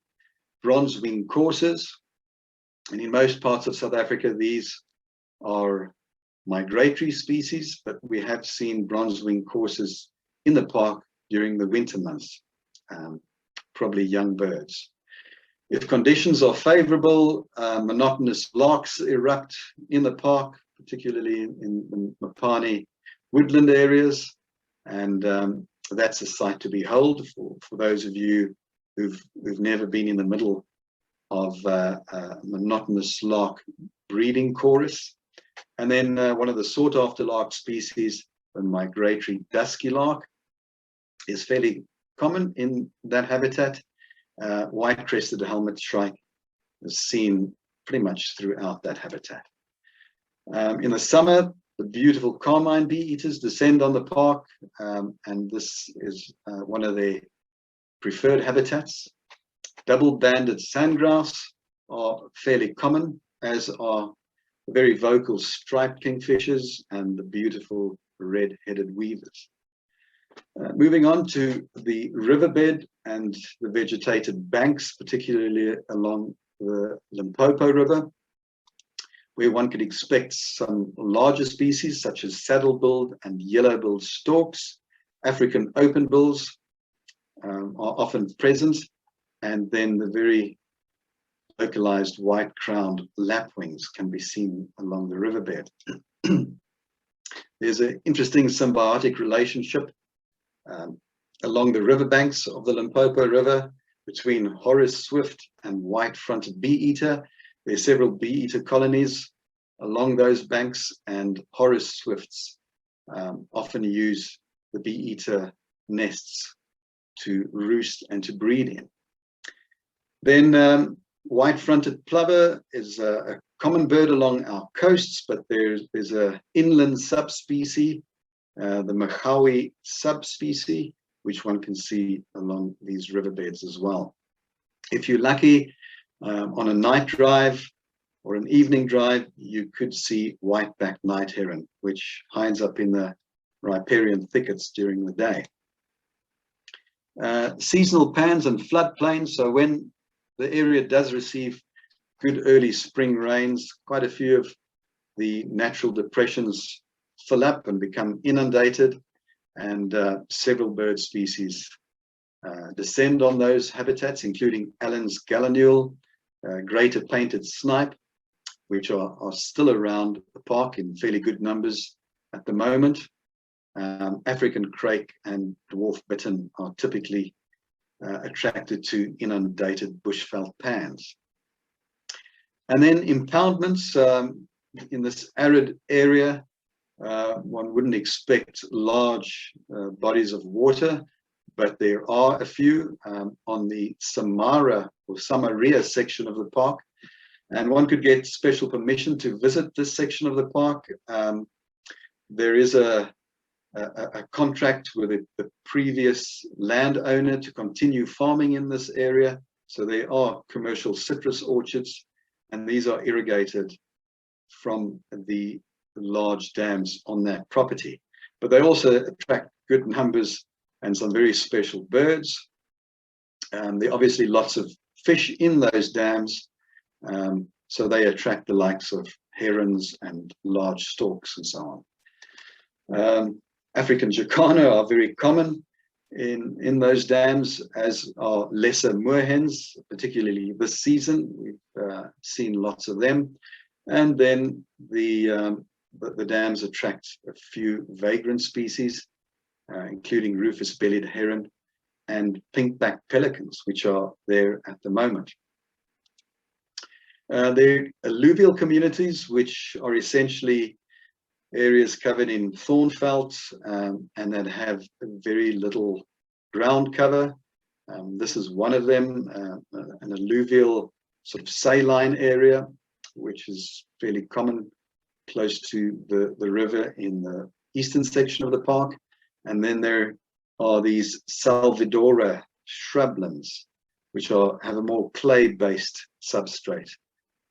bronze-winged coursers, and in most parts of South Africa these are migratory species, but we have seen bronze-winged coursers in the park during the winter months, probably young birds. If conditions are favorable, monotonous larks erupt in the park, particularly in the Mapani woodland areas, and that's a sight to behold for those of you who've never been in the middle of a monotonous lark breeding chorus. And then one of the sought-after lark species, the migratory dusky lark, is fairly common in that habitat. White-crested helmet shrike is seen pretty much throughout that habitat. In the summer, the beautiful carmine bee-eaters descend on the park, and this is one of their preferred habitats. Double-banded sandgrouse are fairly common, as are the very vocal striped kingfishers and the beautiful red-headed weavers. Moving on to the riverbed and the vegetated banks, particularly along the Limpopo River, where one could expect some larger species such as saddle-billed and yellow-billed storks. African open-bills are often present, and then the very localized white-crowned lapwings can be seen along the riverbed. There's an interesting symbiotic relationship along the riverbanks of the Limpopo River between Horace swift and white-fronted bee-eater. There are several bee-eater colonies along those banks, and Horace swifts often use the bee-eater nests to roost and to breed in. Then white-fronted plover is a common bird along our coasts, but there's an inland subspecies, the Mahawi subspecies, which one can see along these riverbeds as well. If you're lucky, On a night drive or an evening drive, you could see white-backed night heron, which hides up in the riparian thickets during the day. Seasonal pans and floodplains. So when the area does receive good early spring rains, quite a few of the natural depressions fill up and become inundated, and several bird species descend on those habitats, including Allen's gallinule, greater painted snipe, which are still around the park in fairly good numbers at the moment. African crake and dwarf bittern are typically attracted to inundated bushveld pans. And then impoundments in this arid area, one wouldn't expect large bodies of water, but there are a few on the Samara or Samaria section of the park, and one could get special permission to visit this section of the park. There is a contract with the previous landowner to continue farming in this area, so there are commercial citrus orchards, and these are irrigated from the large dams on that property. But they also attract good numbers and some very special birds. There are obviously lots of fish in those dams, so they attract the likes of herons and large storks and so on. African jacana are very common in those dams, as are lesser moorhens, particularly this season. We've seen lots of them. And then the dams attract a few vagrant species, including rufous-bellied heron and pink-backed pelicans, which are there at the moment. There are alluvial communities, which are essentially areas covered in thornfelt and that have very little ground cover. This is one of them, an alluvial sort of saline area, which is fairly common close to the river in the eastern section of the park. And then there are these Salvadora shrublands, which have a more clay-based substrate.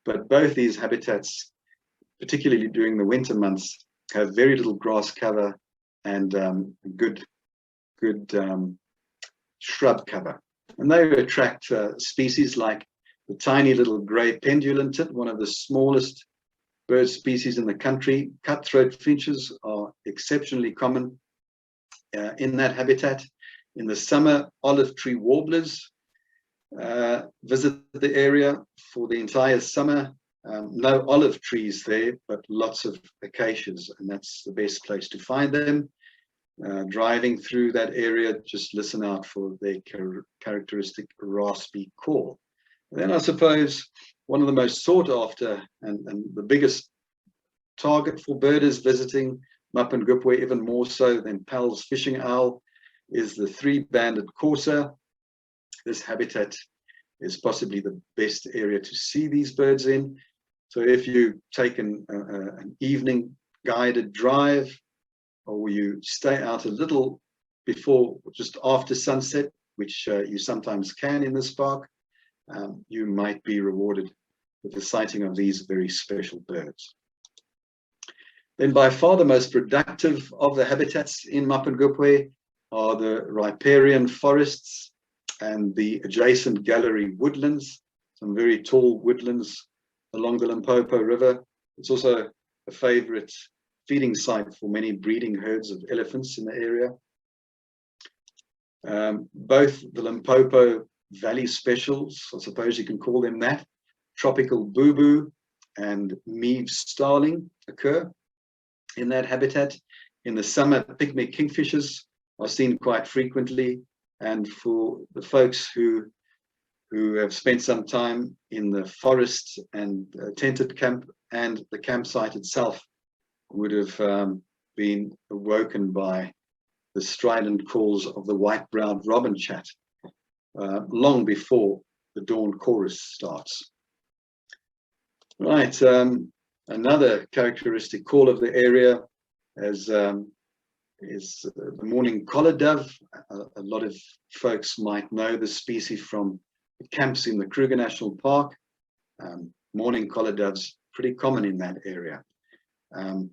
But both these habitats, particularly during the winter months, have very little grass cover and good shrub cover. And they attract species like the tiny little grey pendulum tit, one of the smallest bird species in the country. Cutthroat finches are exceptionally common in that habitat. In the summer, olive tree warblers visit the area for the entire summer. No olive trees there, but lots of acacias, and that's the best place to find them. Driving through that area, just listen out for their characteristic raspy call. And then I suppose one of the most sought after and the biggest target for birders visiting Mapangupwe, even more so than Powell's fishing owl, is the three-banded corsair. This habitat is possibly the best area to see these birds in. So if you take an evening guided drive, or you stay out a little before, just after sunset, which you sometimes can in this park, you might be rewarded with the sighting of these very special birds. Then by far the most productive of the habitats in Mapangupwe are the riparian forests and the adjacent gallery woodlands, some very tall woodlands along the Limpopo River. It's also a favorite feeding site for many breeding herds of elephants in the area. Both the Limpopo Valley specials, I suppose you can call them that, tropical boo-boo and Meaves starling occur in that habitat. In the summer, pygmy kingfishers are seen quite frequently, and for the folks who have spent some time in the forest and tented camp and the campsite itself would have been awoken by the strident calls of the white-browed robin chat long before the dawn chorus starts. Right, another characteristic call of the area is the morning collar dove. A lot of folks might know the species from camps in the Kruger National Park. Mourning collar doves, pretty common in that area.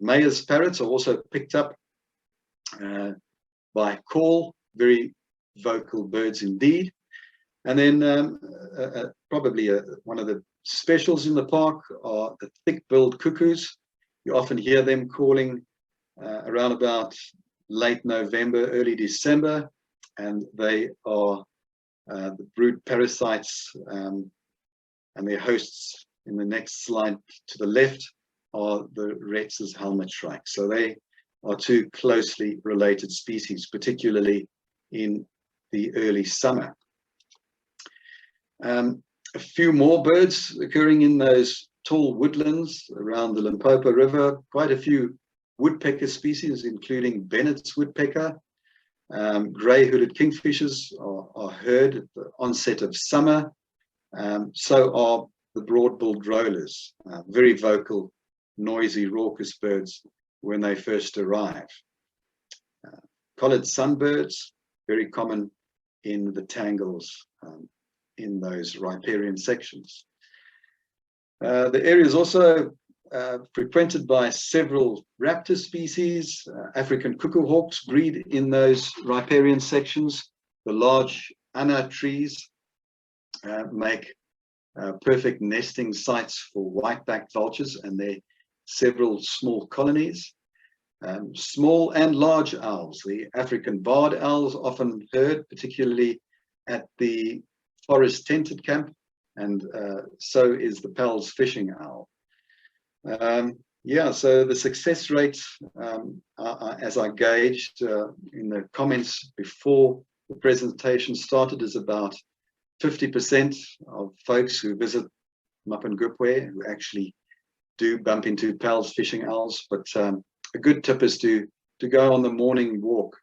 Mayor's parrots are also picked up by call, very vocal birds indeed. And then probably one of the specials in the park are the thick-billed cuckoos. You often hear them calling around about late November, early December, and they are the brood parasites, and their hosts in the next slide to the left are the Rhett's helmet shrike. So they are two closely related species, particularly in the early summer. A few more birds occurring in those tall woodlands around the Limpopo River. Quite a few woodpecker species, including Bennett's woodpecker. Grey-hooded kingfishers are heard at the onset of summer. So are the broad-billed rollers, very vocal, noisy, raucous birds when they first arrive. Collared sunbirds, very common in the tangles in those riparian sections. The area is also frequented by several raptor species. African cuckoo hawks breed in those riparian sections. The large ana trees make perfect nesting sites for white-backed vultures, and there are several small colonies. Small and large owls, the African barred owls, often heard, particularly at the forest tented camp, and so is the Pell's fishing owl. Yeah, so the success rates, as I gauged in the comments before the presentation started, is about 50% of folks who visit Mapangupwe who actually do bump into Pell's fishing owls. But a good tip is to go on the morning walk,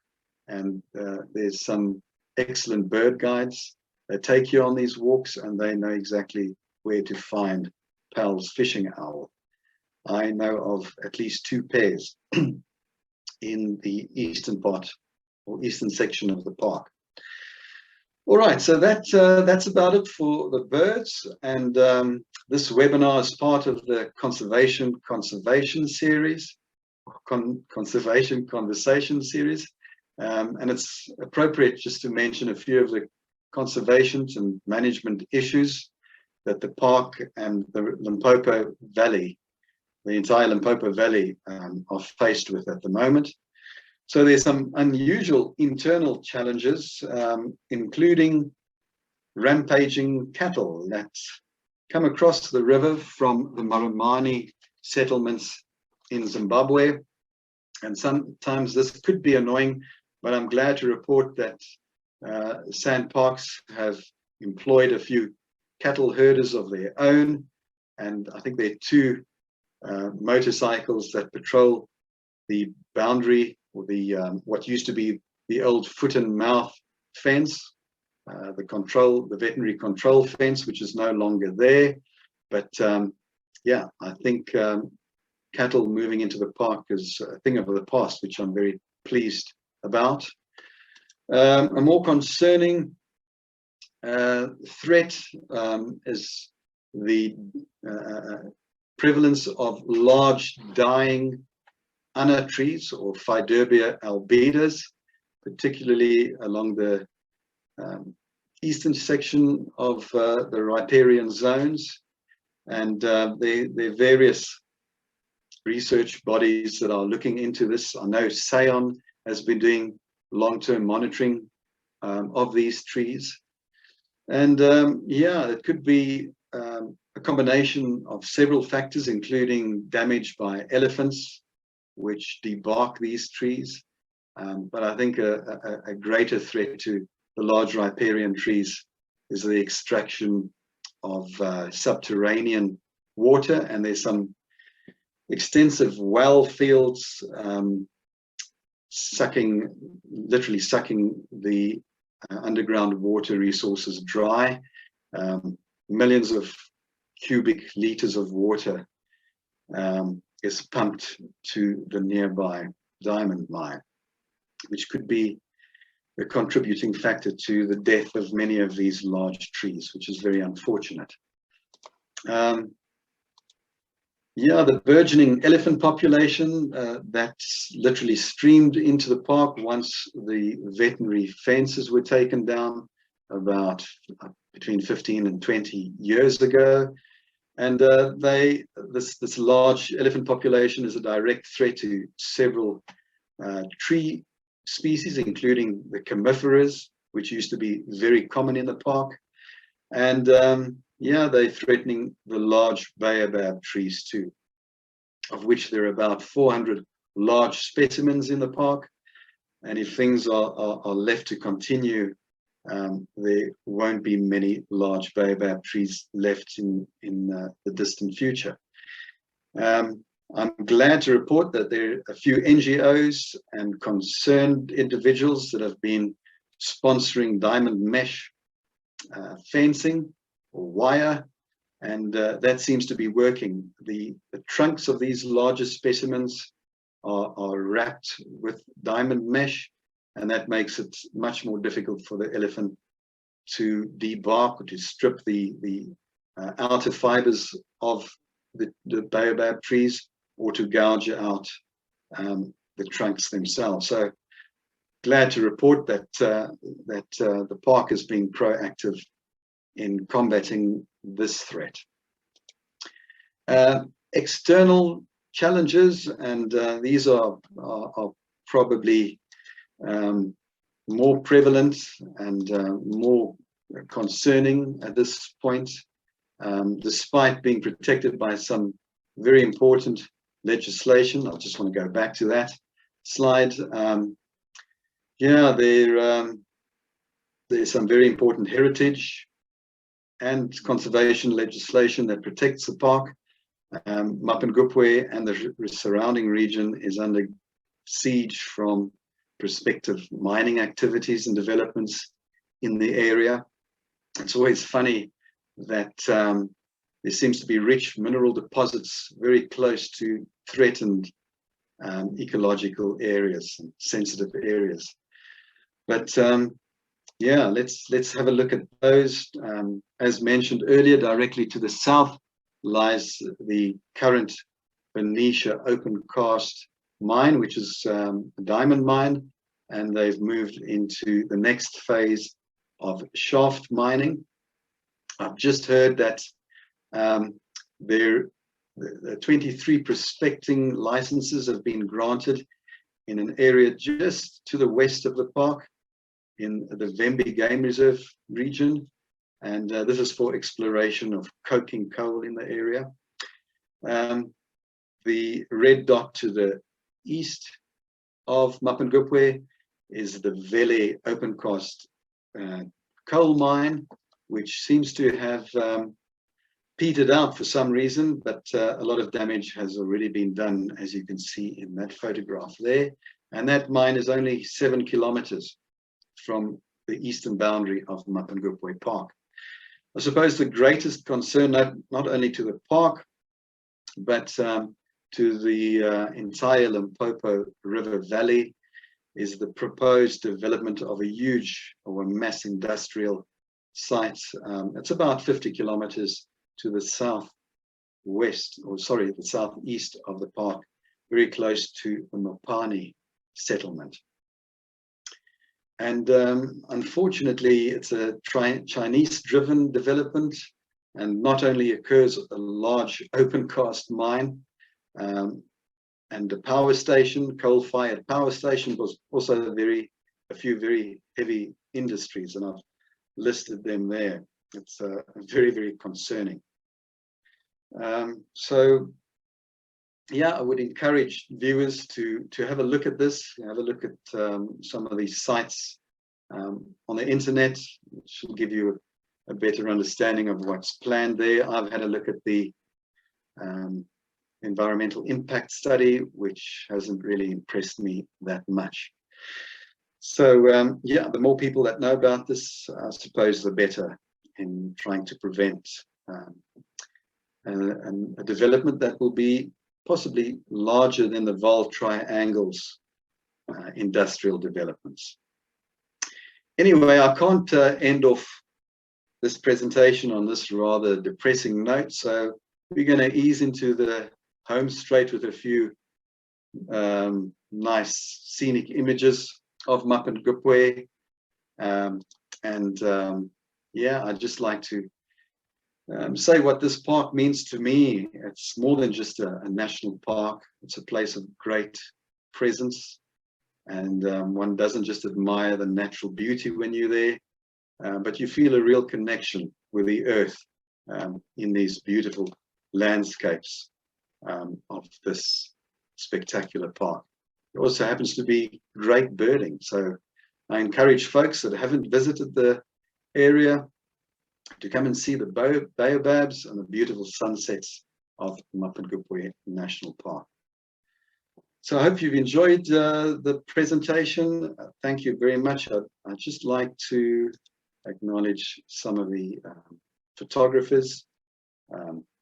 and there's some excellent bird guides that take you on these walks, and they know exactly where to find Pell's fishing owl. I know of at least 2 pairs in the eastern part or eastern section of the park. All right, so that's about it for the birds, and this webinar is part of the conservation series, conservation conversation series, and it's appropriate just to mention a few of the conservation and management issues that the park and the Limpopo Valley, the entire Limpopo Valley, are faced with at the moment. So there's some unusual internal challenges, including rampaging cattle that come across the river from the Mapani settlements in Zimbabwe. And sometimes this could be annoying, but I'm glad to report that Sand Parks have employed a few cattle herders of their own, and I think there are 2 motorcycles that patrol the boundary, or the what used to be the old foot and mouth fence, the veterinary control fence, which is no longer there. But yeah, I think cattle moving into the park is a thing of the past, which I'm very pleased about. A more concerning threat is the prevalence of large dying ana trees, or Phiderbia albedas, particularly along the eastern section of the riparian zones. And there are various research bodies that are looking into this. I know SAON has been doing long-term monitoring of these trees. And yeah, it could be a combination of several factors, including damage by elephants, which debark these trees. But I think a greater threat to the large riparian trees is the extraction of subterranean water, and there's some extensive well fields literally sucking the underground water resources dry. Millions of cubic liters of water is pumped to the nearby diamond mine, which could be a contributing factor to the death of many of these large trees, which is very unfortunate. Yeah, the burgeoning elephant population that's literally streamed into the park once the veterinary fences were taken down about between 15 and 20 years ago. And this large elephant population is a direct threat to several tree species, including the coniferas, which used to be very common in the park. And yeah, they're threatening the large baobab trees too, of which there are about 400 large specimens in the park. And if things are left to continue, there won't be many large baobab trees left in the distant future. I'm glad to report that there are a few NGOs and concerned individuals that have been sponsoring diamond mesh fencing or wire, and that seems to be working. The trunks of these larger specimens are wrapped with diamond mesh, and that makes it much more difficult for the elephant to debark or to strip the outer fibers of the baobab trees, or to gouge out the trunks themselves. So glad to report that the park is being proactive in combating this threat. External challenges, and these are probably more prevalent and more concerning at this point, despite being protected by some very important legislation. I just want to go back to that slide. Yeah, there's some very important heritage and conservation legislation that protects the park. Mapangupwe and the surrounding region is under siege from prospective mining activities and developments in the area. It's always funny that there seems to be rich mineral deposits very close to threatened ecological areas and sensitive areas. But yeah, let's have a look at those. As mentioned earlier, directly to the south lies the current Venetia open cast mine, which is a diamond mine, and they've moved into the next phase of shaft mining. I've just heard that the 23 prospecting licenses have been granted in an area just to the west of the park in the Vembe Game Reserve region, and this is for exploration of coking coal in the area. The red dot to the east of Mapangupwe is the Vele open cast coal mine, which seems to have petered out for some reason, but a lot of damage has already been done, as you can see in that photograph there. And that mine is only 7 kilometers from the eastern boundary of Mapangupwe Park. I suppose the greatest concern, not only to the park, but to the entire Limpopo River Valley, is the proposed development of a huge or a mass industrial site. It's about 50 kilometers to the southwest, or sorry, the southeast of the park, very close to the Mapani settlement. And unfortunately, it's a Chinese-driven development, and not only occurs a large open cast mine and a power station, coal-fired power station, was also a few very heavy industries, and I've listed them there. It's very, very concerning. So yeah, I would encourage viewers to have a look at this, have a look at some of these sites on the internet, which will give you a better understanding of what's planned there. I've had a look at the environmental impact study, which hasn't really impressed me that much. So yeah, the more people that know about this, I suppose the better in trying to prevent a development that will be possibly larger than the Vaal Triangle's industrial developments. Anyway, I can't end off this presentation on this rather depressing note, so we're going to ease into the home straight with a few nice scenic images of Mapangupwe. Yeah, I'd just like to say what this park means to me. It's more than just a national park. It's a place of great presence, and one doesn't just admire the natural beauty when you're there, but you feel a real connection with the earth in these beautiful landscapes of this spectacular park. It also happens to be great birding, so I encourage folks that haven't visited the area to come and see the baobabs and the beautiful sunsets of Mapangupwe National Park. So I hope you've enjoyed the presentation. Thank you very much. I'd just like to acknowledge some of the photographers,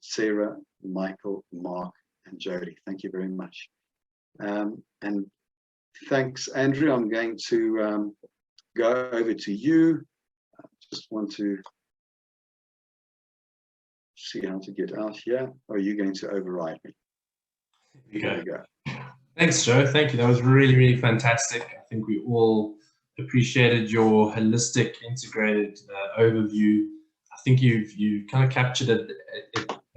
Sarah, Michael, Mark, and Jody. Thank you very much. And thanks, Andrew. I'm going to go over to you. I just want to see how to get out here. Or are you going to override me? There we go. Thanks, Joe. Thank you. That was really, really fantastic. I think we all appreciated your holistic, integrated overview. I think you kind of captured it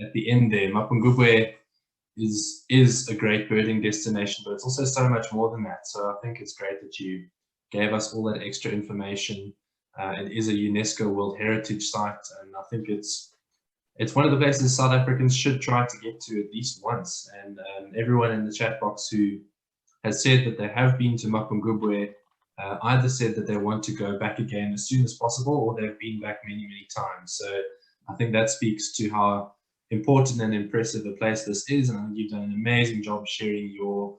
at the end there. Mapungubwe is a great birding destination, but it's also so much more than that. So I think it's great that you gave us all that extra information. It is a UNESCO World Heritage Site, and I think it's one of the places South Africans should try to get to at least once. And everyone in the chat box who has said that they have been to Mapungubwe either said that they want to go back again as soon as possible, or they've been back many, many times. So I think that speaks to how important and impressive a place this is. And I think you've done an amazing job sharing your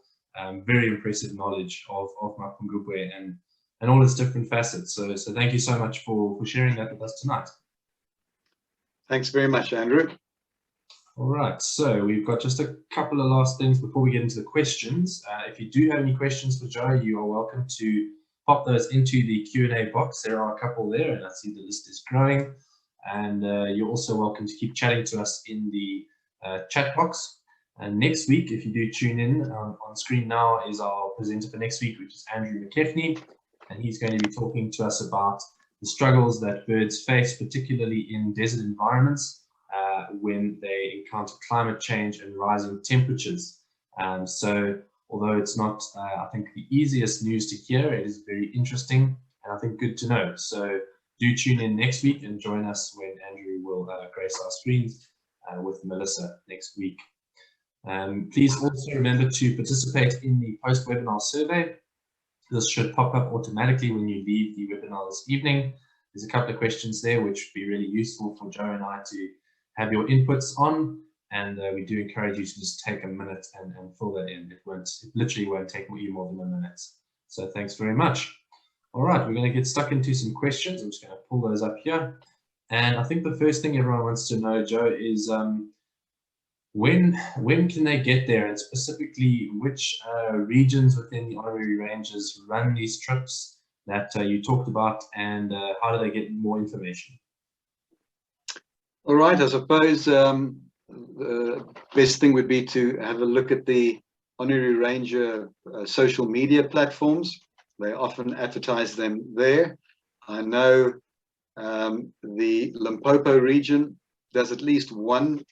very impressive knowledge of Mapungubwe and all its different facets. So thank you so much for sharing that with us tonight. Thanks very much, Andrew. All right, so we've got just a couple of last things before we get into the questions. If you do have any questions for Joe, you are welcome to pop those into the Q&A box. There are a couple there, and I see the list is growing. And you're also welcome to keep chatting to us in the chat box. And next week, if you do tune in, on screen now is our presenter for next week, which is Andrew McKeffney, and he's going to be talking to us about the struggles that birds face, particularly in desert environments, when they encounter climate change and rising temperatures. So although it's not, I think, the easiest news to hear, it is very interesting and I think good to know. So do tune in next week and join us when Andrew will grace our screens with Melissa next week. Please also remember to participate in the post-webinar survey. This should pop up automatically when you leave the webinar this evening. There's a couple of questions there which would be really useful for Joe and I to have your inputs on, and we do encourage you to just take a minute and fill that in. It literally won't take you more than a minute. So thanks very much. All right, we're going to get stuck into some questions. I'm just going to pull those up here. And I think the first thing everyone wants to know, Joe, is when can they get there, and specifically which regions within the honorary ranges run these trips that you talked about, and how do they get more information? All right, I suppose the best thing would be to have a look at the honorary ranger social media platforms. They often advertise them there. I know the Limpopo region does at least one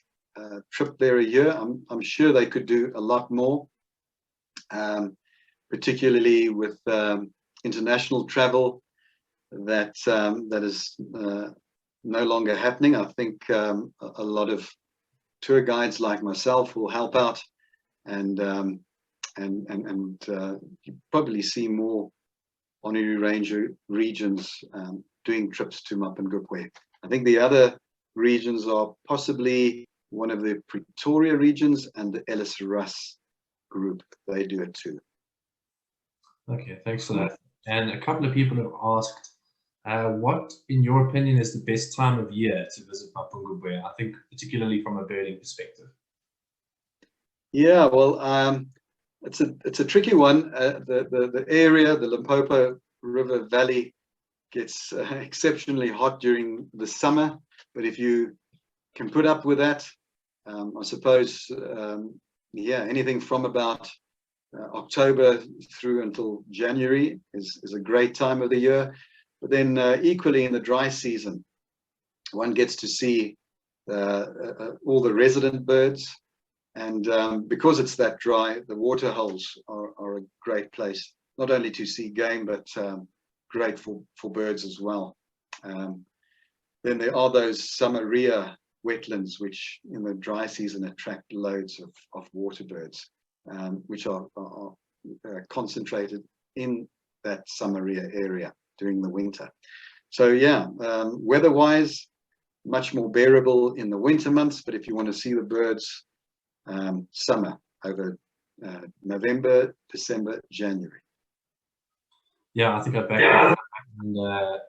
trip there a year. I'm sure they could do a lot more, particularly with international travel that is no longer happening. I think a lot of tour guides like myself will help out, and you probably see more honorary ranger regions doing trips to Mapangupwe. I think the other regions are possibly one of the Pretoria regions and the Ellis Russ group. They do it too. Okay, thanks for that. And a couple of people have asked, what, in your opinion, is the best time of year to visit Mapungubwe? I think particularly from a birding perspective. Yeah, well, it's a tricky one. The area, the Limpopo River Valley gets exceptionally hot during the summer, but if you can put up with that, I suppose, yeah, anything from about October through until January is a great time of the year. But then equally in the dry season, one gets to see all the resident birds. And because it's that dry, the waterholes are a great place, not only to see game, but great for birds as well. Then there are those summeria wetlands, which in the dry season attract loads of water birds, which are concentrated in that summeria area during the winter. So yeah, weather-wise, much more bearable in the winter months, but if you want to see the birds, summer over November, December, January. Yeah, I think I back that. And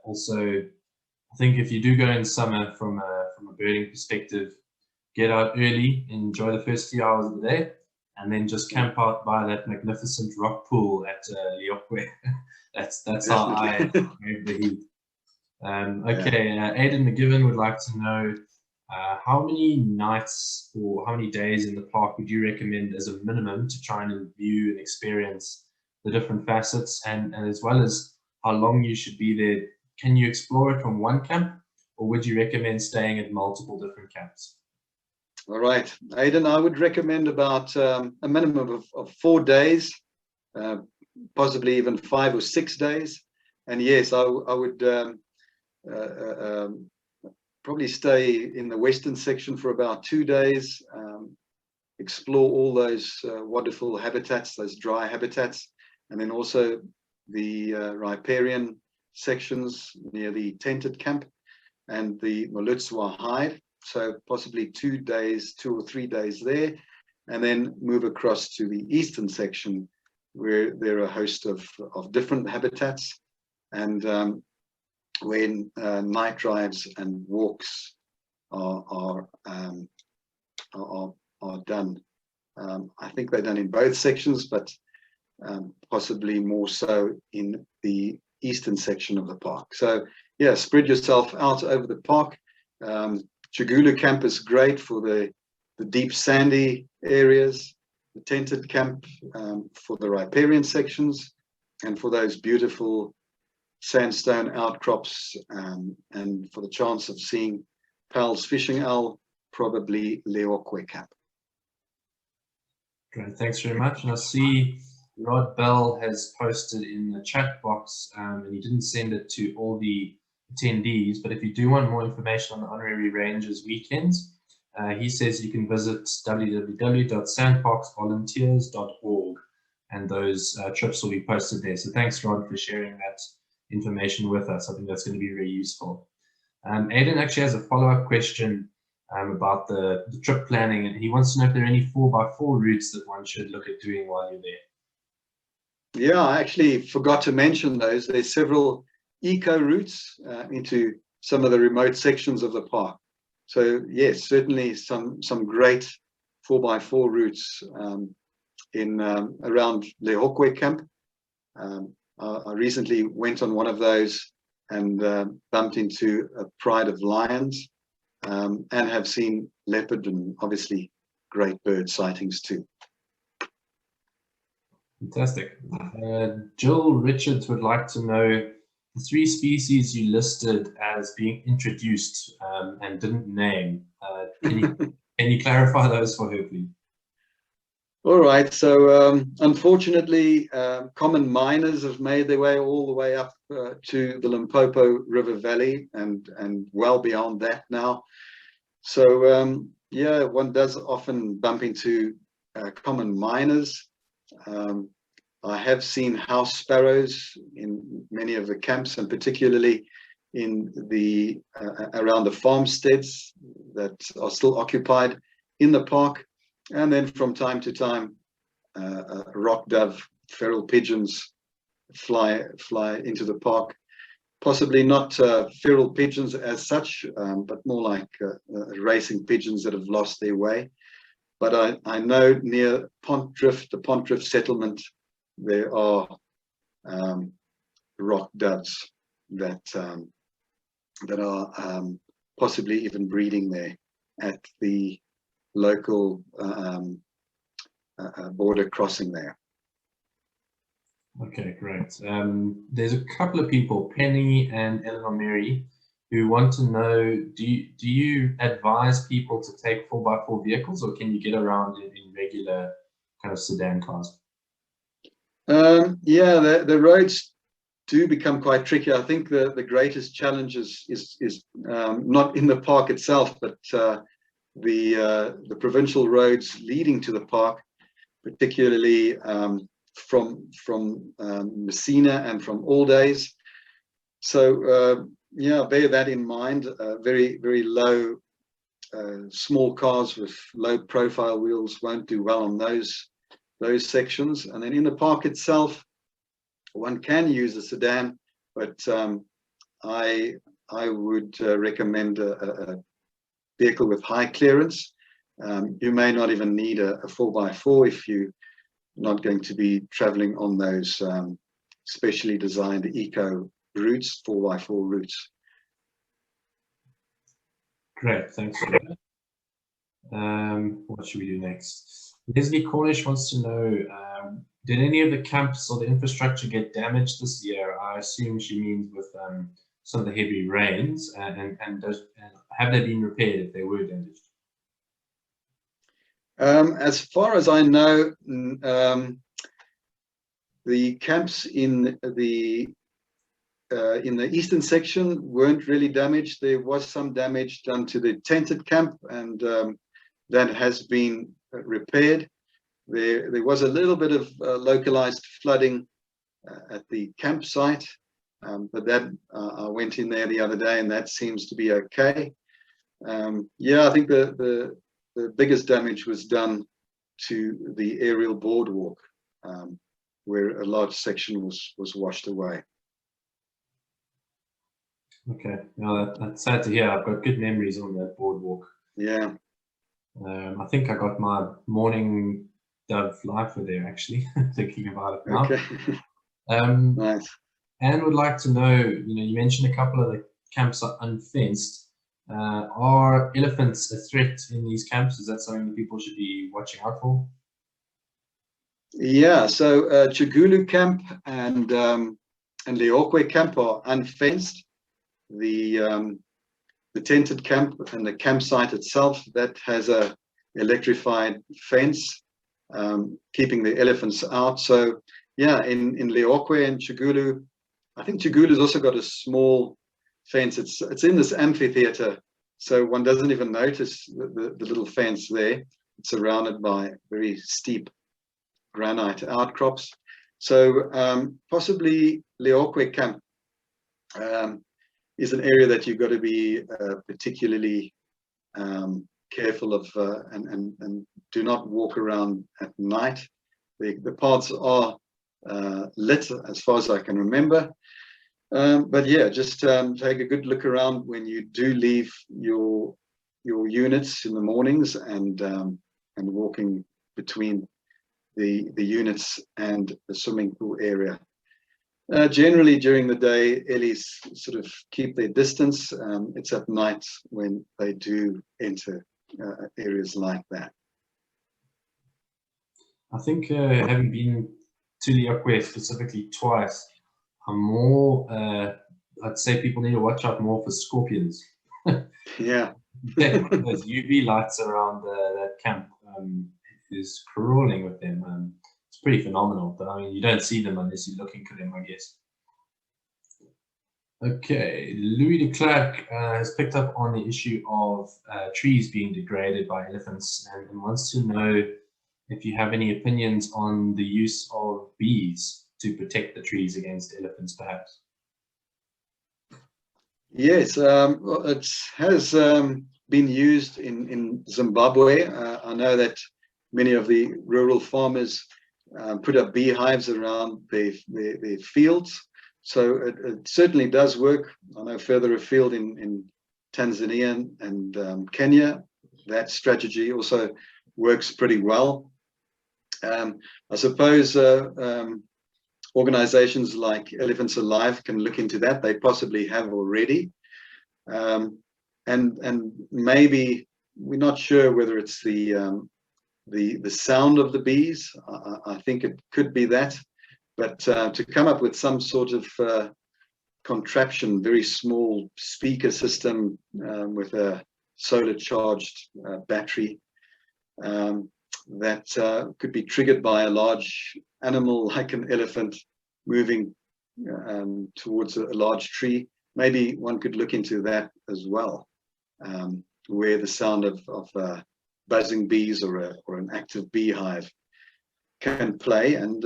also, I think if you do go in summer from a birding perspective, get out early, enjoy the first few hours of the day, and then just camp out by that magnificent rock pool at Liokwe. that's how I brave the heat. Okay, Aidan McGivern would like to know how many nights or how many days in the park would you recommend as a minimum to try and view and experience the different facets, and as well as how long you should be there? Can you explore it from one camp, or would you recommend staying at multiple different camps? All right, Aidan, I would recommend about a minimum of 4 days, possibly even 5 or 6 days. And yes, I would probably stay in the western section for about 2 days, explore all those wonderful habitats, those dry habitats, and then also the riparian sections near the tented camp and the Luzoir hive. So possibly 2 or 3 days there, and then move across to the eastern section where there are a host of different habitats, and when night drives and walks are done. I think they're done in both sections, but possibly more so in the eastern section of the park. So yeah, spread yourself out over the park. Chigoodon camp is great for the deep sandy areas, the tented camp for the riparian sections, and for those beautiful sandstone outcrops, and for the chance of seeing Powell's fishing owl, probably Liokwe camp. Great, thanks very much. And I see Rod Bell has posted in the chat box, and he didn't send it to all the attendees, but if you do want more information on the Honorary Rangers weekends, he says you can visit www.sandparksvolunteers.org, and those trips will be posted there. So thanks, Rod, for sharing that information with us. I think that's going to be very useful. Aidan actually has a follow-up question about the trip planning, and he wants to know if there are any 4x4 routes that one should look at doing while you're there. Yeah, I actually forgot to mention those. There's several eco routes into some of the remote sections of the park. So yes, certainly some great 4x4 routes in around Liokwe camp. I recently went on one of those and bumped into a pride of lions, and have seen leopard and obviously great bird sightings too. Fantastic. Jill Richards would like to know the 3 species you listed as being introduced and didn't name. Can you clarify those for her, please? All right, so unfortunately, common miners have made their way all the way up to the Limpopo River Valley and well beyond that now. So yeah, one does often bump into common miners. I have seen house sparrows in many of the camps, and particularly in the around the farmsteads that are still occupied in the park. And then from time to time, rock dove, feral pigeons fly into the park. Possibly not feral pigeons as such, but more like racing pigeons that have lost their way. But I know near Pontdrift, the Pontdrift settlement, there are rock doves that that are possibly even breeding there at the local border crossing there. Okay, great. There's a couple of people, Penny and Eleanor Mary, who want to know, do you advise people to take 4x4 vehicles, or can you get around in regular kind of sedan cars? Yeah, the roads do become quite tricky. I think the greatest challenge is not in the park itself, but the provincial roads leading to the park, particularly from Messina and from Alldays. So yeah, bear that in mind. Very low, small cars with low profile wheels won't do well on those sections. And then in the park itself, one can use a sedan, but I would recommend a vehicle with high clearance. You may not even need a 4x4 if you're not going to be traveling on those specially designed eco routes, 4x4 routes. Great, thanks for that. What should we do next? Leslie Cornish wants to know, did any of the camps or the infrastructure get damaged this year? I assume she means with some of the heavy rains, and have they been repaired if they were damaged? As far as I know, the camps in the eastern section weren't really damaged. There was some damage done to the tented camp, and that has been repaired. There was a little bit of localized flooding at the campsite, but that I went in there the other day, and that seems to be okay. Yeah, I think the biggest damage was done to the aerial boardwalk, where a large section was washed away. Okay, no, that's sad to hear. I've got good memories on that boardwalk. Yeah. I think I got my morning dove lifer there, actually, thinking about it now. Okay. Nice. Anne would like to know, you mentioned a couple of the camps are unfenced. Are elephants a threat in these camps? Is that something that people should be watching out for? Yeah, so Chigulu camp and Leokwe camp are unfenced. The tented camp and the campsite itself, that has a electrified fence, keeping the elephants out. So yeah, in Leokwe and Chigulu, I think Chigulu's also got a small fence. It's in this amphitheater, so one doesn't even notice the little fence there. It's surrounded by very steep granite outcrops. So possibly Leokwe camp is an area that you've got to be particularly careful of, and do not walk around at night. The paths are lit as far as I can remember. But yeah, just take a good look around when you do leave your units in the mornings, and walking between the units and the swimming pool area. Generally during the day, ellies sort of keep their distance. It's at night when they do enter areas like that. I think having been to Leokwe specifically twice, I'm more, I'd say people need to watch out more for scorpions. Yeah. Those UV lights around that camp is crawling with them. It's pretty phenomenal, but I mean, you don't see them unless you're looking for them, I guess. Okay, Louis de Klerk has picked up on the issue of trees being degraded by elephants, and wants to know if you have any opinions on the use of bees to protect the trees against elephants, perhaps. Yes, it has been used in Zimbabwe. I know that many of the rural farmers put up beehives around their fields. So it certainly does work. I know further afield in Tanzania and Kenya, that strategy also works pretty well. I suppose organizations like Elephants Alive can look into that. They possibly have already. And maybe we're not sure whether it's the sound of the bees. I think it could be that, but to come up with some sort of contraption, very small speaker system with a solar charged battery that could be triggered by a large animal like an elephant moving towards a large tree. Maybe one could look into that as well, where the sound of buzzing bees or an active beehive can play, and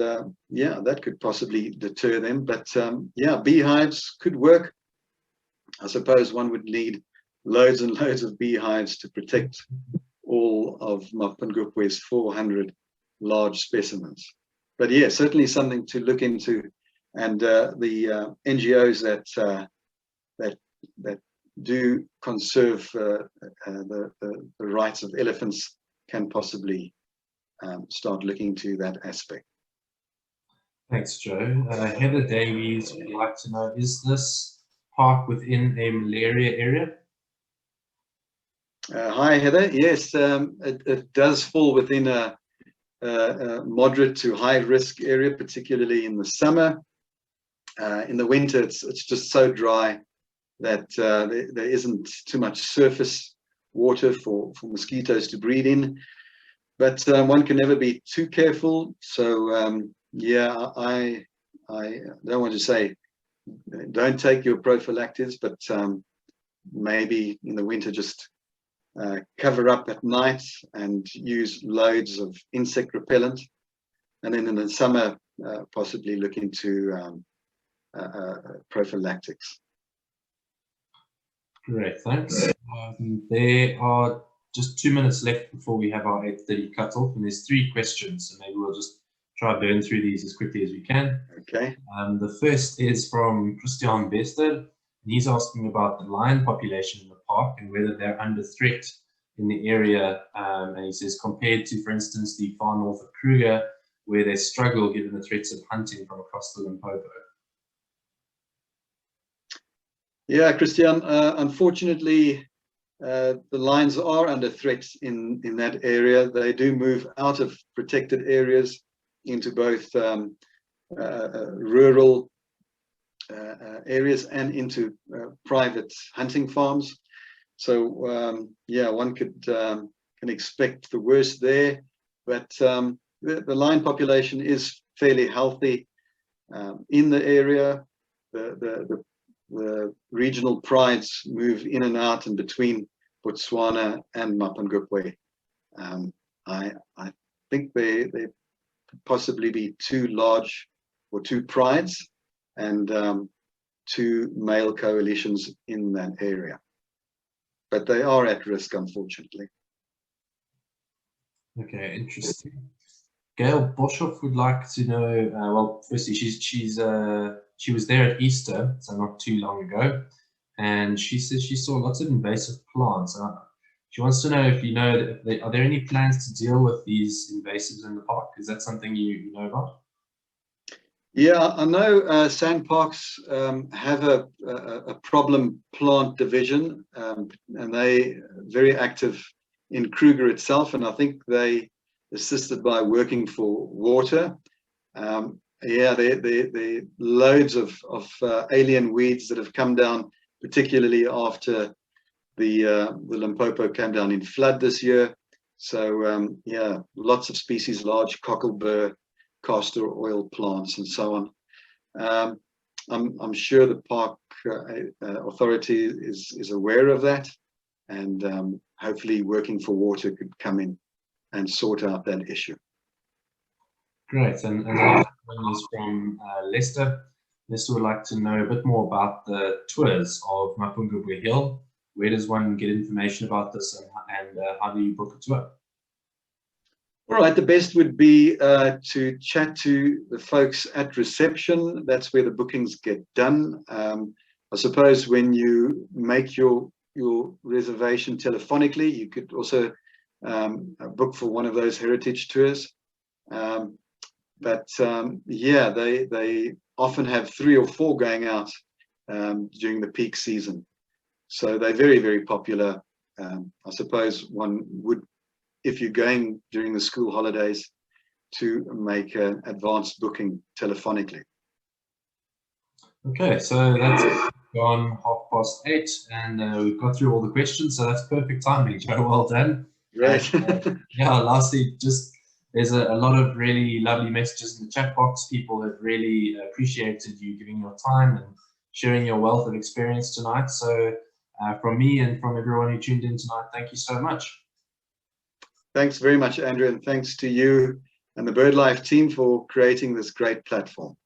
yeah, that could possibly deter them. But yeah, beehives could work. I suppose one would need loads and loads of beehives to protect all of Mapungupwe's 400 large specimens. But yeah, certainly something to look into, and the NGOs that do conserve the rights of elephants can possibly start looking to that aspect. Thanks, Joe. Heather Davies would like to know, is this park within a malaria area? Hi, Heather. Yes, it does fall within a moderate to high risk area, particularly in the summer. In the winter, it's just so dry that there isn't too much surface water for mosquitoes to breed in. But one can never be too careful. So yeah, I don't want to say don't take your prophylactics, but maybe in the winter just cover up at night and use loads of insect repellent, and then in the summer possibly look into prophylactics. Great, thanks. There are just 2 minutes left before we have our 8:30 cutoff, and there's 3 questions, so maybe we'll just try to burn through these as quickly as we can. Okay. The first is from Christian Bester, and he's asking about the lion population in the park and whether they're under threat in the area. And he says, compared to, for instance, the far north of Kruger, where they struggle given the threats of hunting from across the Limpopo. Yeah, Christian, unfortunately, the lions are under threat in that area. They do move out of protected areas into both rural areas and into private hunting farms. So yeah, one can expect the worst there. But the lion population is fairly healthy in the area. The regional prides move in and out and between Botswana and Mapangupwe. I think they could possibly be 2 large or 2 prides and 2 male coalitions in that area. But they are at risk, unfortunately. Okay, interesting. Gail Boshoff would like to know, well, firstly, she was there at Easter, so not too long ago, and she says she saw lots of invasive plants. She wants to know if you know, are there any plans to deal with these invasives in the park? Is that something you know about? Yeah, I know sand parks have a problem plant division, and they very active in Kruger itself, and I think they assisted by working for water. Yeah, there loads of alien weeds that have come down, particularly after the Limpopo came down in flood this year. So yeah, lots of species, large cocklebur, castor oil plants, and so on. I'm sure the park authority is aware of that, and hopefully working for water could come in and sort out that issue. Great, and the last one is from Lester. Lester would like to know a bit more about the tours of Mapungubwe Hill. Where does one get information about this, and how do you book a tour? All right, the best would be to chat to the folks at reception. That's where the bookings get done. I suppose when you make your reservation telephonically, you could also book for one of those heritage tours. yeah, they often have 3 or 4 going out during the peak season. So they're very, very popular. I suppose one would, if you're going during the school holidays, to make an advanced booking telephonically. Okay, so that's gone 8:30, and we've got through all the questions, so that's perfect timing, Joe. Well done. Great. Yeah, lastly, just there's a lot of really lovely messages in the chat box. People have really appreciated you giving your time and sharing your wealth of experience tonight. So from me and from everyone who tuned in tonight, thank you so much. Thanks very much, Andrew, and thanks to you and the BirdLife team for creating this great platform.